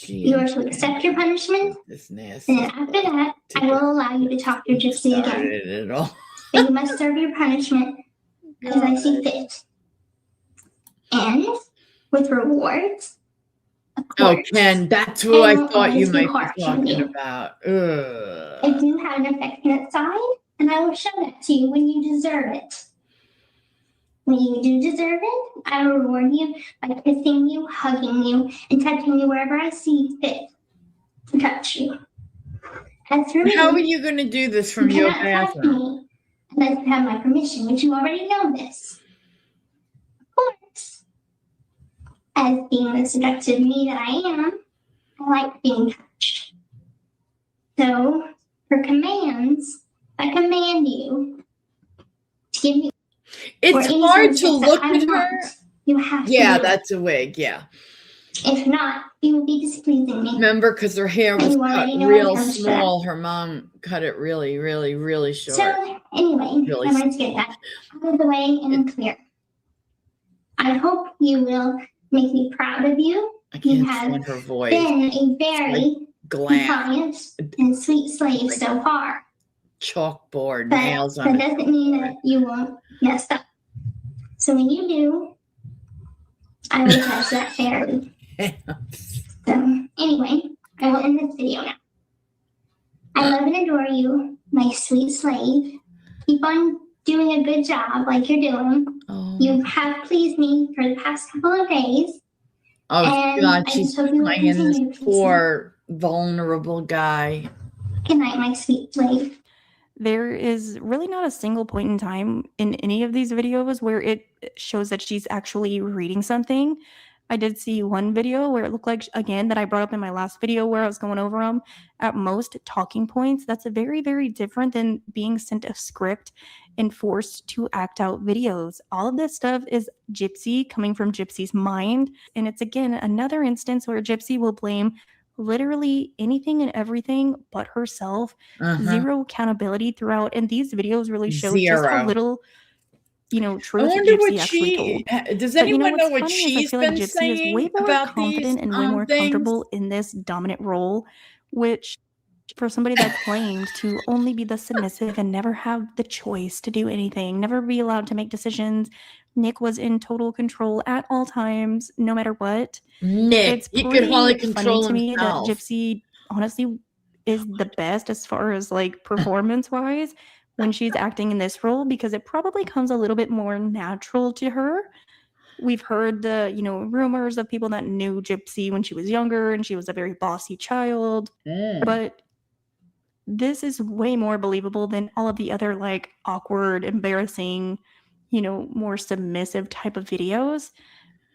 You are to accept your punishment, and then after that, I will allow you to talk to Gypsy again. But you must serve your punishment as I see fit. And with rewards, of course, Ken, that's who I thought you might be talking about. I do have an affectionate side, and I will show that to you when you deserve it. When you do deserve it, I will reward you by kissing you, hugging you, and touching you wherever I see fit to touch you. As for me, how are you going to do this from your bathroom? Unless you have my permission, which you already know this. Of course, as being the seductive me that I am, I like being touched. So, for commands, I command you to give me. It's any hard to services that look I at her. want, you have to Yeah, do it. that's a wig. Yeah. If not, you will be displeasing me. Remember, because her hair was You cut already know real what comes small. Her mom cut it really, really, really short. So anyway, Really I wanted to get that out of the way and clear. I hope you will make me proud of you. I You can't have stand her voice. been a very Glass, compliant and sweet slave so far. chalkboard, But nails on that it. doesn't mean that you won't mess up. So when you do, I will judge that fairly. So anyway, I will end this video now. I love and adore you, my sweet slave. Keep on doing a good job like you're doing. Oh, You have pleased me for the past couple of days. oh And God, I she's just hope you will playing continue this to please me. poor, vulnerable guy. Good night, my sweet slave. There is really not a single point in time in any of these videos where it shows that she's actually reading something. I did see one video where it looked like, again, that I brought up in my last video where I was going over them, at most talking points. That's very, very different than being sent a script and forced to act out videos. All of this stuff is Gypsy coming from Gypsy's mind. And it's, again, another instance where Gypsy will blame literally anything and everything but herself. Zero accountability throughout. And these videos really show just how little truth Gypsy actually told. Does But anyone know what's what funny is I she's feel like been Gypsy is way saying more about these confident and way more things? comfortable in this dominant role, which for somebody that claimed to only be the submissive and never have the choice to do anything, never be allowed to make decisions. Nick was in total control at all times, no matter what. Nick, he could hardly control funny to me that himself. Gypsy honestly is the best as far as like performance wise when she's acting in this role, because it probably comes a little bit more natural to her. We've heard the rumors of people that knew Gypsy when she was younger and she was a very bossy child, but this is way more believable than all of the other like awkward, embarrassing, more submissive type of videos.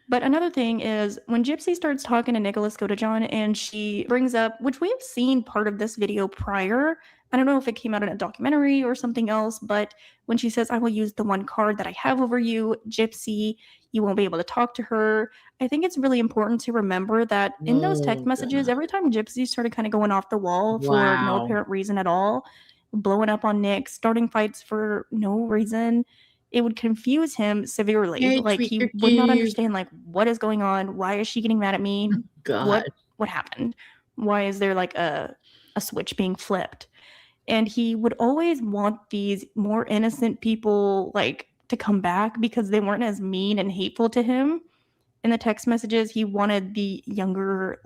But another thing is when Gypsy starts talking to Nicholas Godejohn and she brings up, which we have seen part of this video prior. I don't know if it came out in a documentary or something else, but when she says, I will use the one card that I have over you, Gypsy, you won't be able to talk to her. I think it's really important to remember that in those text messages, every time Gypsy started kind of going off the wall for no apparent reason at all, blowing up on Nick, starting fights for no reason, it would confuse him severely. He would not understand, what is going on? Why is she getting mad at me? God. What happened? Why is there a switch being flipped? And he would always want these more innocent people to come back because they weren't as mean and hateful to him. In the text messages, he wanted the younger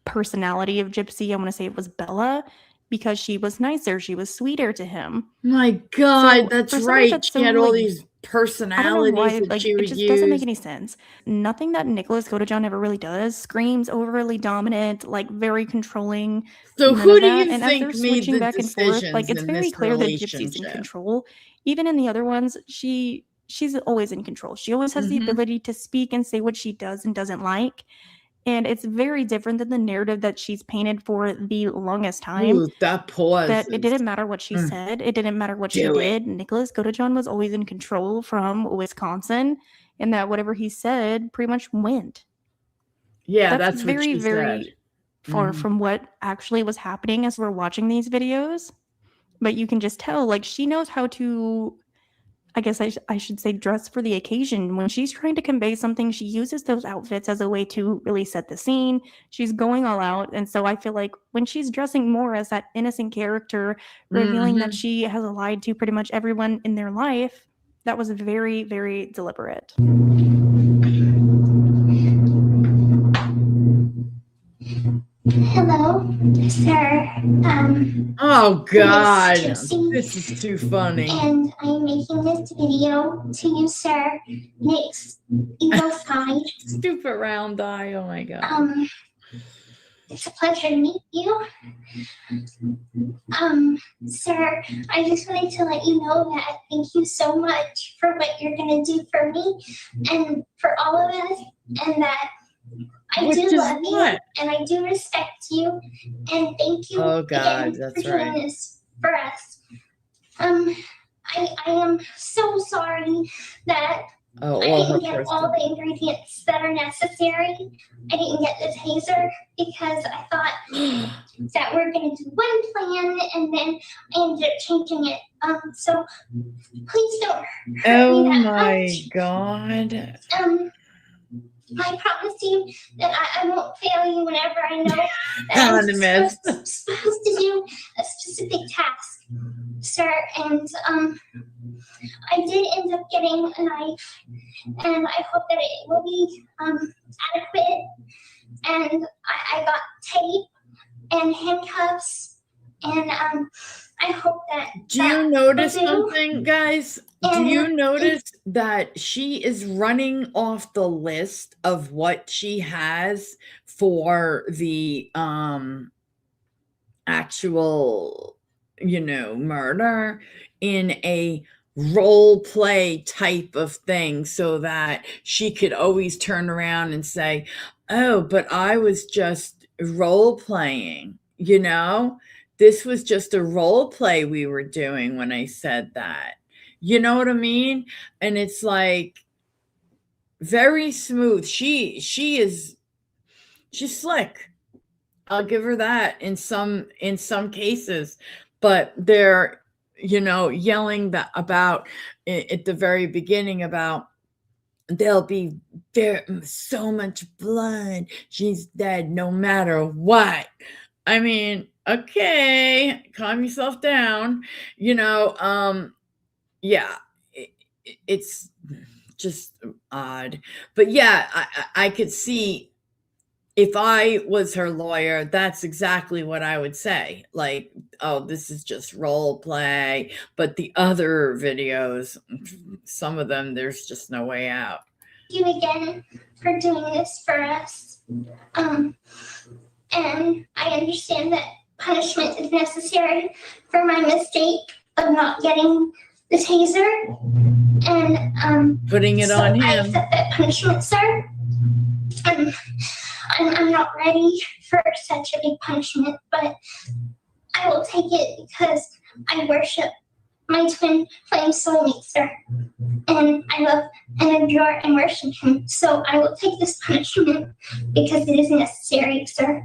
personality of Gypsy. I want to say it was Bella, because she was nicer, she was sweeter to him. My God, that's right. She had all these personalities. I don't know why, that she would it just use. doesn't make any sense. Nothing that Nicholas Godejohn ever really does screams overly dominant, very controlling. So who do you and think as they're made switching the back and forth, decisions it's in very this clear that Gypsy's in relationship? control. Even in the other ones, she's always in control. She always has the ability to speak and say what she does and doesn't like. And it's very different than the narrative that she's painted for the longest time. Ooh, that pause. That it didn't matter what she said. It didn't matter what she did. Nicholas Godejohn was always in control from Wisconsin, and that whatever he said pretty much went. Yeah, that's what very, she very said. far from what actually was happening as we're watching these videos. But you can just tell, she knows how to, I guess I should say, dress for the occasion. When she's trying to convey something, she uses those outfits as a way to really set the scene. She's going all out. And so I feel like when she's dressing more as that innocent character, revealing that she has lied to pretty much everyone in their life, that was very, very deliberate. Hello, sir. Oh God, Gypsy, this is too funny. And I'm making this video to you, sir. Nick's evil side. Stupid round eye. Oh my God. It's a pleasure to meet you. Sir, I just wanted to let you know that thank you so much for what you're gonna do for me and for all of us, and that I do love you and I do respect you, and thank you again for doing this for us. I am so sorry that I all her didn't get all the ingredients that are necessary. I didn't get the taser because I thought that we're going to do one plan, and then I ended up changing it. So please don't hurt me that much. God. I promise you that I won't fail you whenever I know that I'm supposed to do a specific task, sir. And I did end up getting a knife, and I hope that it will be adequate. And I got tape and handcuffs, and I hope that. Do you notice something, guys? Do you notice that she is running off the list of what she has for the actual, murder in a role play type of thing, so that she could always turn around and say, oh, but I was just role playing, this was just a role play we were doing when I said that. You know what I mean? And it's like very smooth. She's slick. I'll give her that in some cases, but they're, yelling about at the very beginning about there'll be so much blood. She's dead no matter what. I mean, okay, calm yourself down. Yeah, it's just odd. But yeah, I could see if I was her lawyer, that's exactly what I would say. Like, oh, this is just role play. But the other videos, some of them, there's just no way out. Thank you again for doing this for us. And I understand that punishment is necessary for my mistake of not getting the taser. And putting it on him. I accept that punishment, sir. I'm not ready for such a big punishment, but I will take it because I worship my twin flame soulmate, sir. And I love and adore and worship him. So I will take this punishment because it is necessary, sir.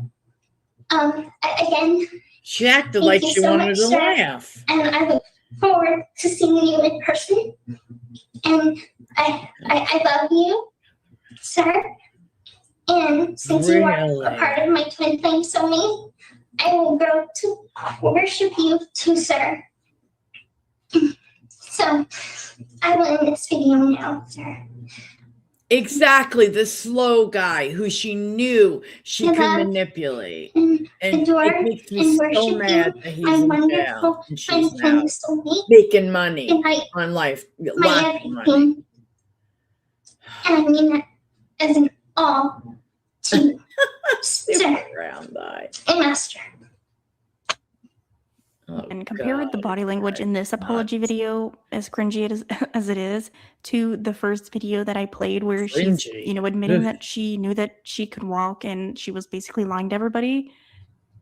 Again, she acted like she wanted to laugh. And I look forward to seeing you in person. And I love you, sir. And since you are a part of my twin flame soulmate, I will grow to worship you too, sir. So I will end this video now, sir. Exactly, the slow guy who she knew she could manipulate. And it makes me so mad that he's in jail and she's now making money on life. Lots of money. And I mean that as an all to sir and master. And compare the body language in this apology video, as cringy as it is, to the first video that I played where she's, admitting that she knew that she could walk and she was basically lying to everybody.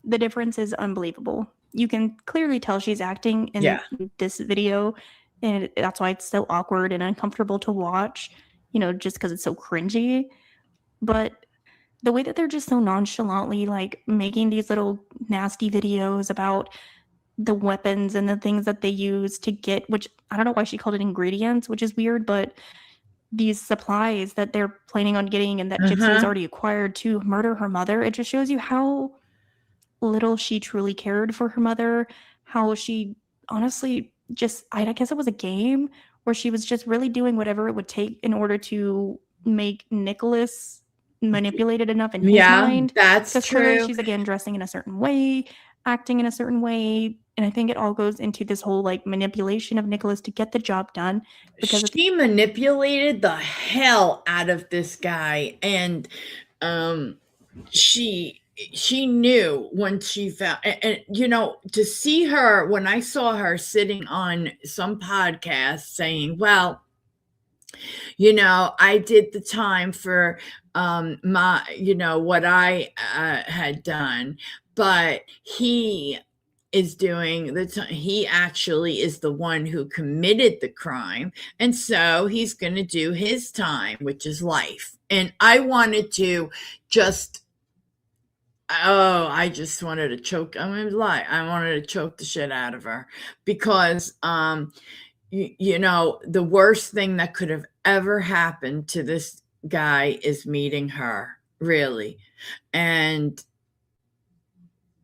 The difference is unbelievable. You can clearly tell she's acting in this video, and that's why it's so awkward and uncomfortable to watch, just because it's so cringy. But the way that they're just so nonchalantly, like, making these little nasty videos about the weapons and the things that they use to get, which I don't know why she called it ingredients, which is weird, but these supplies that they're planning on getting and that Gypsy has already acquired to murder her mother, it just shows you how little she truly cared for her mother, how she honestly just, I guess it was a game where she was just really doing whatever it would take in order to make Nicholas manipulated enough in his mind. That's true. Clearly she's again dressing in a certain way, acting in a certain way, and I think it all goes into this whole like manipulation of Nicholas to get the job done. Because she manipulated the hell out of this guy, and she knew when she found, and to see her, when I saw her sitting on some podcast saying, well, I did the time for my, what I had done, but he is doing he actually is the one who committed the crime, and so he's going to do his time, which is life. And I wanted to just I just wanted to choke. I'm gonna lie. I wanted to choke the shit out of her because, you know, the worst thing that could have ever happened to this guy is meeting her, really. And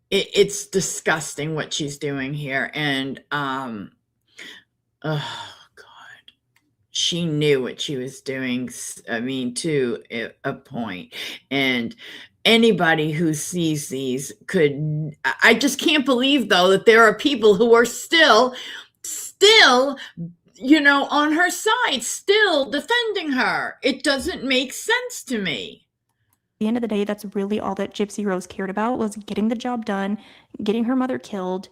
it's disgusting what she's doing here. And, oh God, she knew what she was doing. I mean, to a point. And anybody who sees these could, I just can't believe though that there are people who are still, you know, on her side, still defending her. It doesn't make sense to me. At the end of the day, that's really all that Gypsy Rose cared about, was getting the job done, getting her mother killed,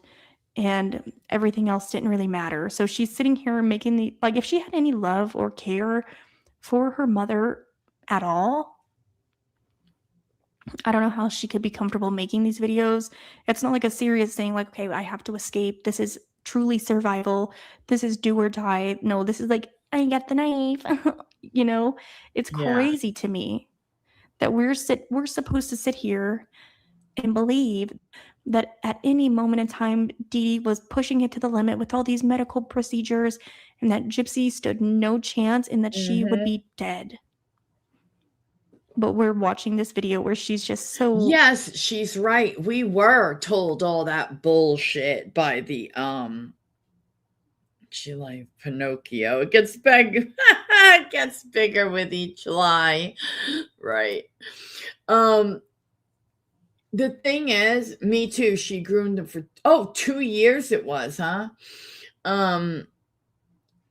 and everything else didn't really matter. So she's sitting here making the, like, if she had any love or care for her mother at all, I don't know how she could be comfortable making these videos. It's not like a serious thing, like, okay, I have to escape. This is truly survival. This is do or die. No, this is like, I got the knife. You know, it's crazy to me that we're supposed to sit here and believe that at any moment in time, Dee was pushing it to the limit with all these medical procedures, and that Gypsy stood no chance and that she would be dead. But we're watching this video where she's just so... Yes, she's right. We were told all that bullshit by the, July Pinocchio. It gets bigger. It gets bigger with each lie. Right. The thing is, me too, she groomed him for 2 years it was, huh?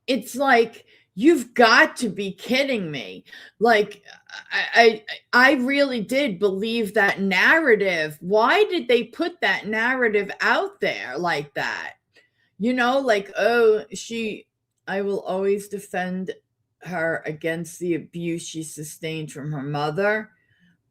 It's like, you've got to be kidding me. Like, I really did believe that narrative. Why did they put that narrative out there like that? You know, like, I will always defend her against the abuse she sustained from her mother,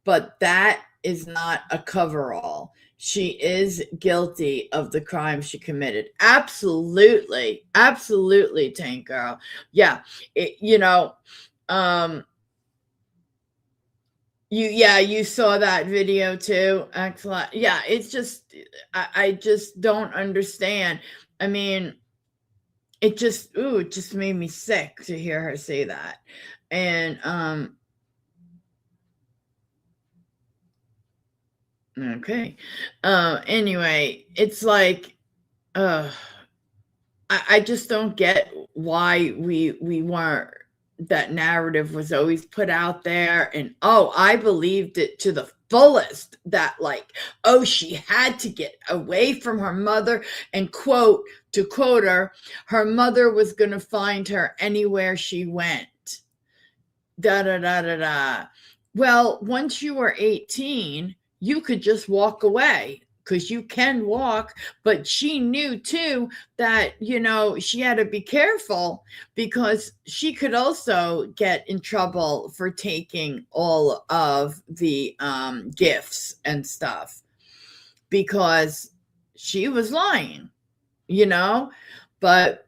but that is not a coverall. She is guilty of the crime she committed. Absolutely. Absolutely, Tank Girl. Yeah. You saw that video too. Excellent. Yeah, it's just, I just don't understand. I mean, it just made me sick to hear her say that. And, okay. Anyway, it's like, I just don't get why we weren't, that narrative was always put out there. And, I believed it to the fullest that, like, she had to get away from her mother, and to quote her mother was going to find her anywhere she went. Da, da, da, da, da. Well, once you were 18, you could just walk away, because you can walk. But she knew too that, she had to be careful, because she could also get in trouble for taking all of the gifts and stuff, because she was lying, but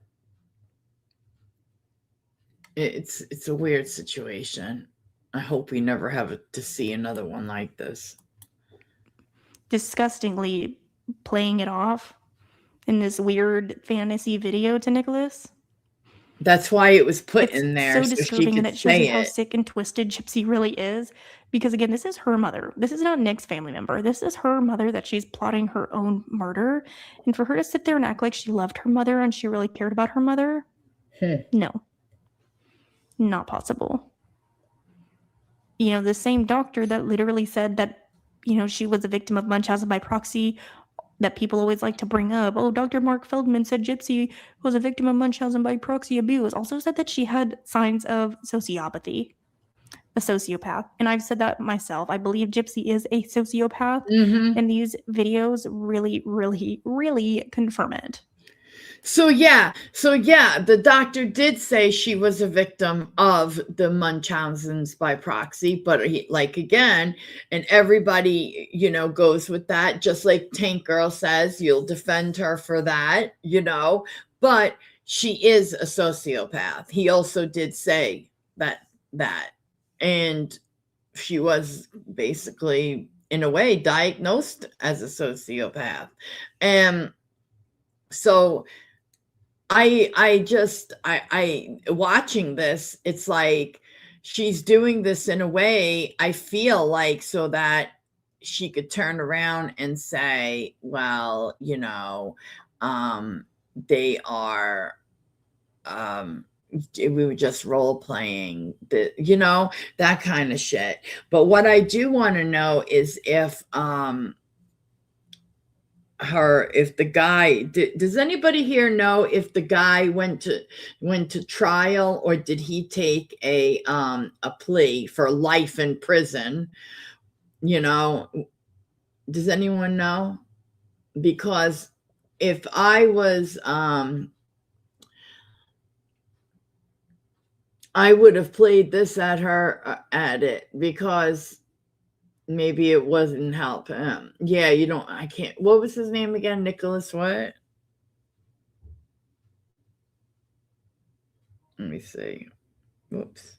it's a weird situation. I hope we never have to see another one like this. Disgustingly playing it off in this weird fantasy video to Nicholas. That's why it was put in there. So disturbing, and it shows you how sick and twisted Gypsy really is. Because again, this is her mother. This is not Nick's family member. This is her mother that she's plotting her own murder. And for her to sit there and act like she loved her mother and she really cared about her mother, no. Not possible. The same doctor that literally said that, she was a victim of Munchausen by proxy, that people always like to bring up. Dr. Mark Feldman said Gypsy was a victim of Munchausen by proxy abuse. Also said that she had signs of sociopathy, a sociopath. And I've said that myself. I believe Gypsy is a sociopath. And these videos really, really, really confirm it. So yeah, the doctor did say she was a victim of the Munchausen's by proxy, but like again, and everybody, goes with that, just like Tank Girl says, you'll defend her for that, but she is a sociopath. He also did say that, and she was basically, in a way, diagnosed as a sociopath. And so I watching this, it's like she's doing this in a way, I feel like, so that she could turn around and say, well, they are, we were just role playing, that kind of shit. But what I do want to know is if the guy does anybody here know if the guy went to trial, or did he take a plea for life in prison? Does anyone know? Because if I was I would have played this at it, because maybe it wasn't help him. Yeah, I can't. What was his name again? Nicholas what? Let me see. Whoops.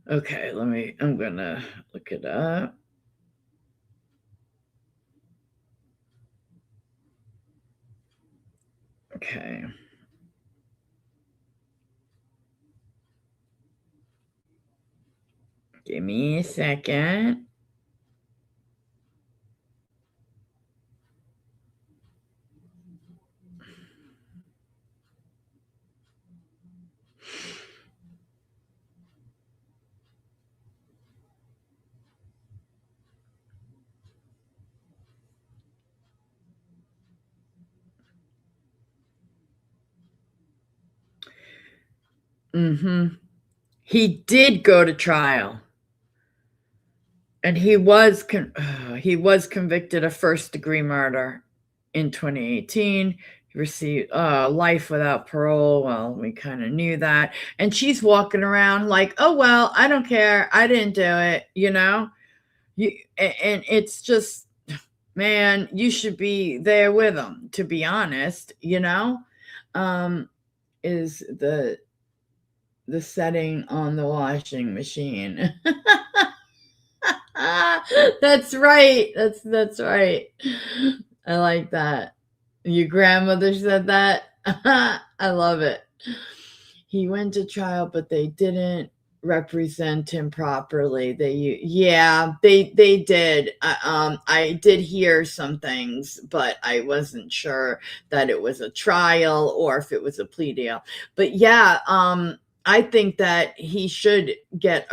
Okay, I'm gonna look it up. Okay. Give me a second. He did go to trial, and he was convicted of first-degree murder in 2018. He received life without parole. Well, we kind of knew that. And she's walking around like, oh, well, I don't care. I didn't do it, and it's just, man, you should be there with him, to be honest, is the setting on the washing machine. That's right. That's right. I like that. Your grandmother said that. I love it. He went to trial, but they didn't represent him properly. They did. I did hear some things, but I wasn't sure that it was a trial or if it was a plea deal. But yeah, I think that he should get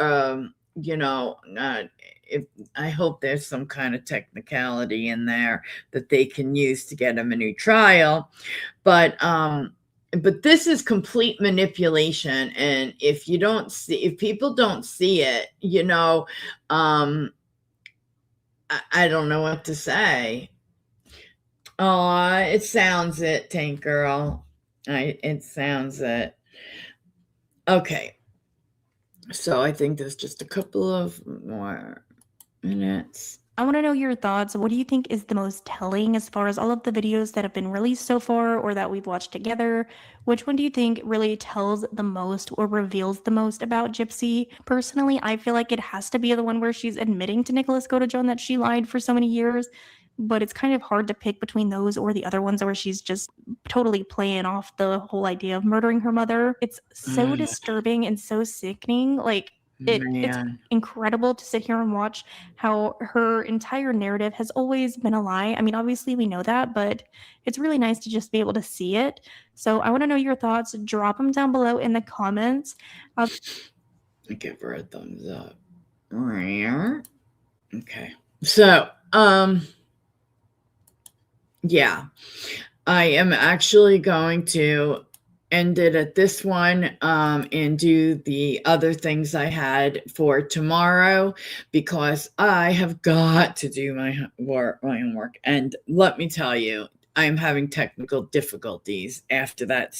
if I hope there's some kind of technicality in there that they can use to get him a new trial. But this is complete manipulation. And if people don't see it, I don't know what to say. Oh, it sounds it, Tank Girl. It sounds it. Okay. So I think there's just a couple of more minutes. I want to know your thoughts. What do you think is the most telling as far as all of the videos that have been released so far or that we've watched together? Which one do you think really tells the most or reveals the most about Gypsy? Personally, I feel like it has to be the one where she's admitting to Nicholas Godejohn that she lied for so many years. But it's kind of hard to pick between those or the other ones where she's just totally playing off the whole idea of murdering her mother. It's so disturbing and so sickening. Like, it's incredible to sit here and watch how her entire narrative has always been a lie. I mean, obviously we know that, but it's really nice to just be able to see it. So I want to know your thoughts. Drop them down below in the comments. I give her a thumbs up. Okay. So, yeah, I am actually going to end it at this one and do the other things I had for tomorrow, because I have got to do my homework. And let me tell you, I'm having technical difficulties after that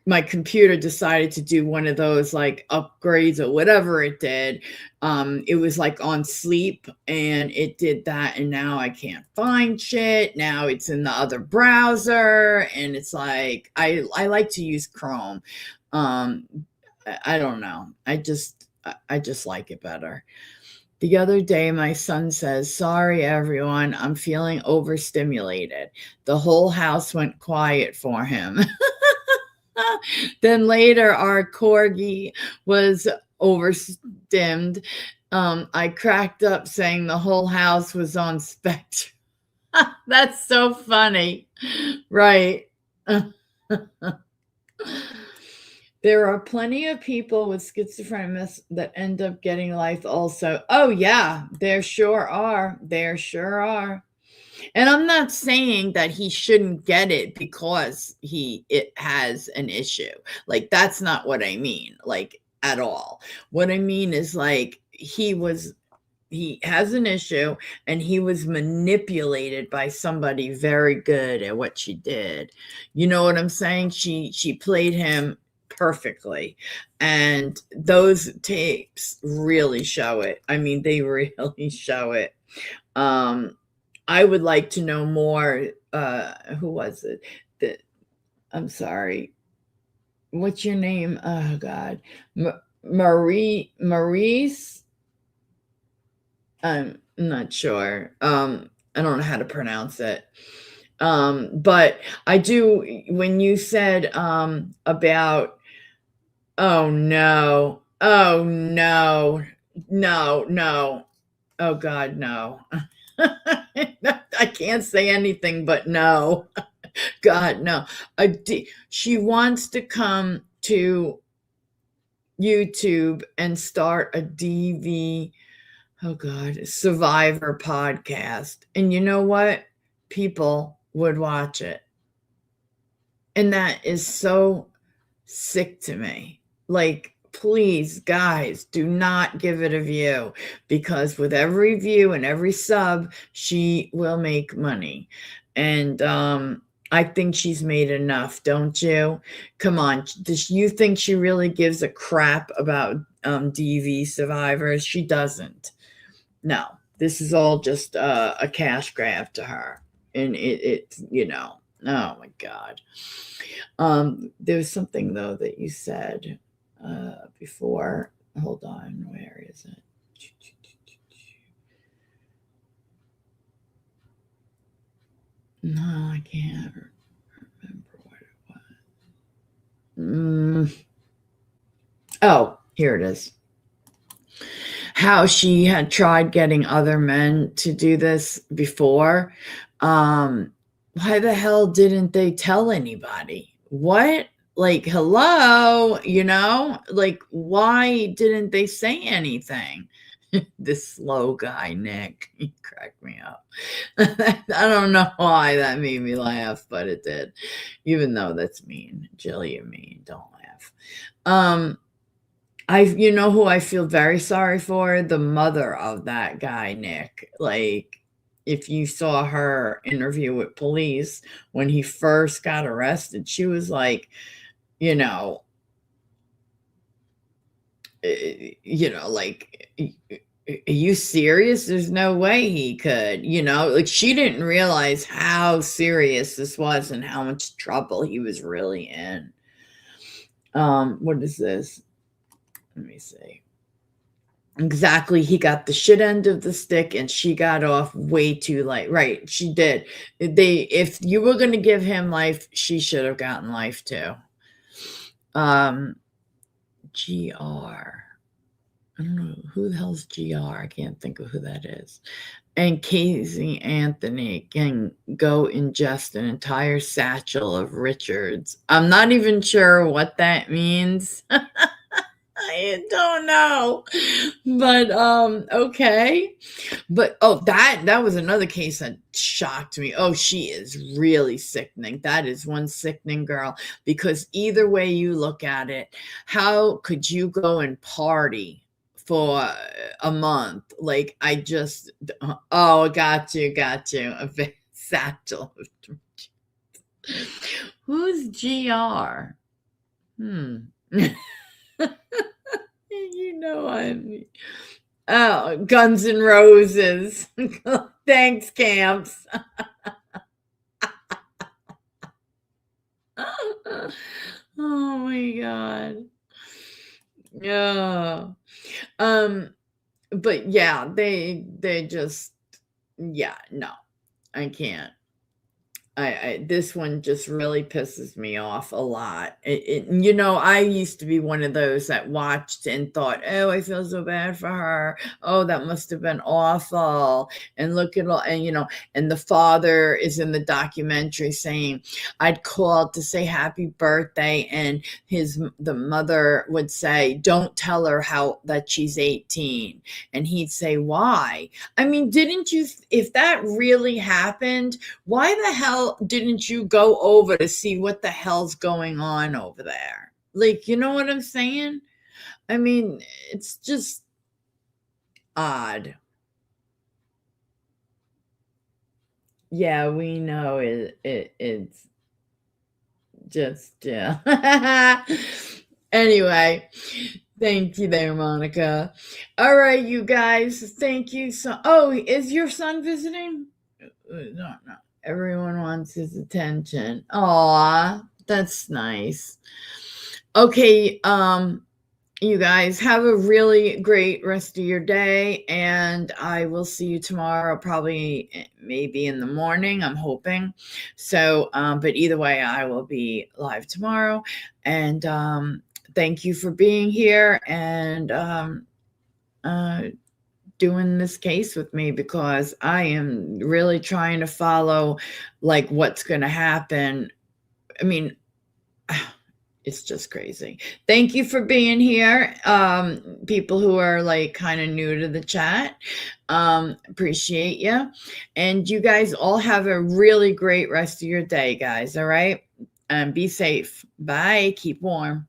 my computer decided to do one of those like upgrades or whatever it did. It was like on sleep and it did that. And now I can't find shit. Now it's in the other browser. And it's like, I like to use Chrome. I don't know. I just like it better. The other day, my son says, "Sorry, everyone, I'm feeling overstimulated." The whole house went quiet for him. Then later, our corgi was overstimmed. I cracked up saying the whole house was on spectrum. That's so funny. Right. There are plenty of people with schizophrenia that end up getting life also. Oh, yeah, there sure are. There sure are. And I'm not saying that he shouldn't get it because it has an issue. Like, that's not what I mean, like, at all. What I mean is, like, he has an issue and he was manipulated by somebody very good at what she did. You know what I'm saying? She played him perfectly, and those tapes really show it. I mean, they really show it. I would like to know more. Who was it? I'm sorry. What's your name? Oh God, Maurice. I'm not sure. I don't know how to pronounce it. But I do. When you said about, oh no, oh no, oh God, no. I can't say anything but no. God, no. She wants to come to YouTube and start a Survivor podcast. And you know what? People would watch it. And that is so sick to me. Like, please, guys, do not give it a view, because with every view and every sub, she will make money. And I think she's made enough, don't you? Come on. Does you think she really gives a crap about DV survivors? She doesn't. No, this is all just a cash grab to her. And it's, oh my God. There was something, though, that you said before. Hold on. Where is it? No, I can't remember what it was. Oh, here it is. How she had tried getting other men to do this before. Why the hell didn't they tell anybody? What? Like, hello, like, why didn't they say anything? This slow guy, Nick, he cracked me up. I don't know why that made me laugh, but it did. Even though that's mean. Jill, you're mean. Don't laugh. You know who I feel very sorry for? The mother of that guy, Nick. Like, if you saw her interview with police when he first got arrested, she was like, like, are you serious? There's no way he could, like, she didn't realize how serious this was and how much trouble he was really in. What is this? Let me see. Exactly. He got the shit end of the stick and she got off way too late. Right. She did. If you were going to give him life, she should have gotten life too. GR. I don't know who the hell's GR. I can't think of who that is. And Casey Anthony can go ingest an entire satchel of Richards. I'm not even sure what that means. I don't know, but okay. But that was another case that shocked me. Oh, she is really sickening. That is one sickening girl, because either way you look at it, how could you go and party for a month? Like, got you. satchel of tortillas. Who's GR? Oh, Guns N' Roses. Thanks, Camps. Oh my God. Yeah. But yeah, they just, yeah, no, I can't. This one just really pisses me off a lot. I used to be one of those that watched and thought, oh, I feel so bad for her. Oh, that must have been awful. And look at all, and the father is in the documentary saying, I'd call to say happy birthday. And the mother would say, don't tell her that she's 18. And he'd say, why? I mean, if that really happened, why the hell didn't you go over to see what the hell's going on over there? Like, you know what I'm saying? I mean, it's just odd. Yeah, we know it's just, yeah. Anyway, thank you there, Monica. All right, you guys, thank you. Is your son visiting? No. Everyone wants his attention. Aw, that's nice. Okay, you guys have a really great rest of your day, and I will see you tomorrow, probably maybe in the morning, I'm hoping. So, but either way, I will be live tomorrow. And thank you for being here and doing this case with me, because I am really trying to follow like what's going to happen. I mean, it's just crazy. Thank you for being here. People who are like kind of new to the chat, appreciate you. And you guys all have a really great rest of your day, guys. All right. And be safe. Bye. Keep warm.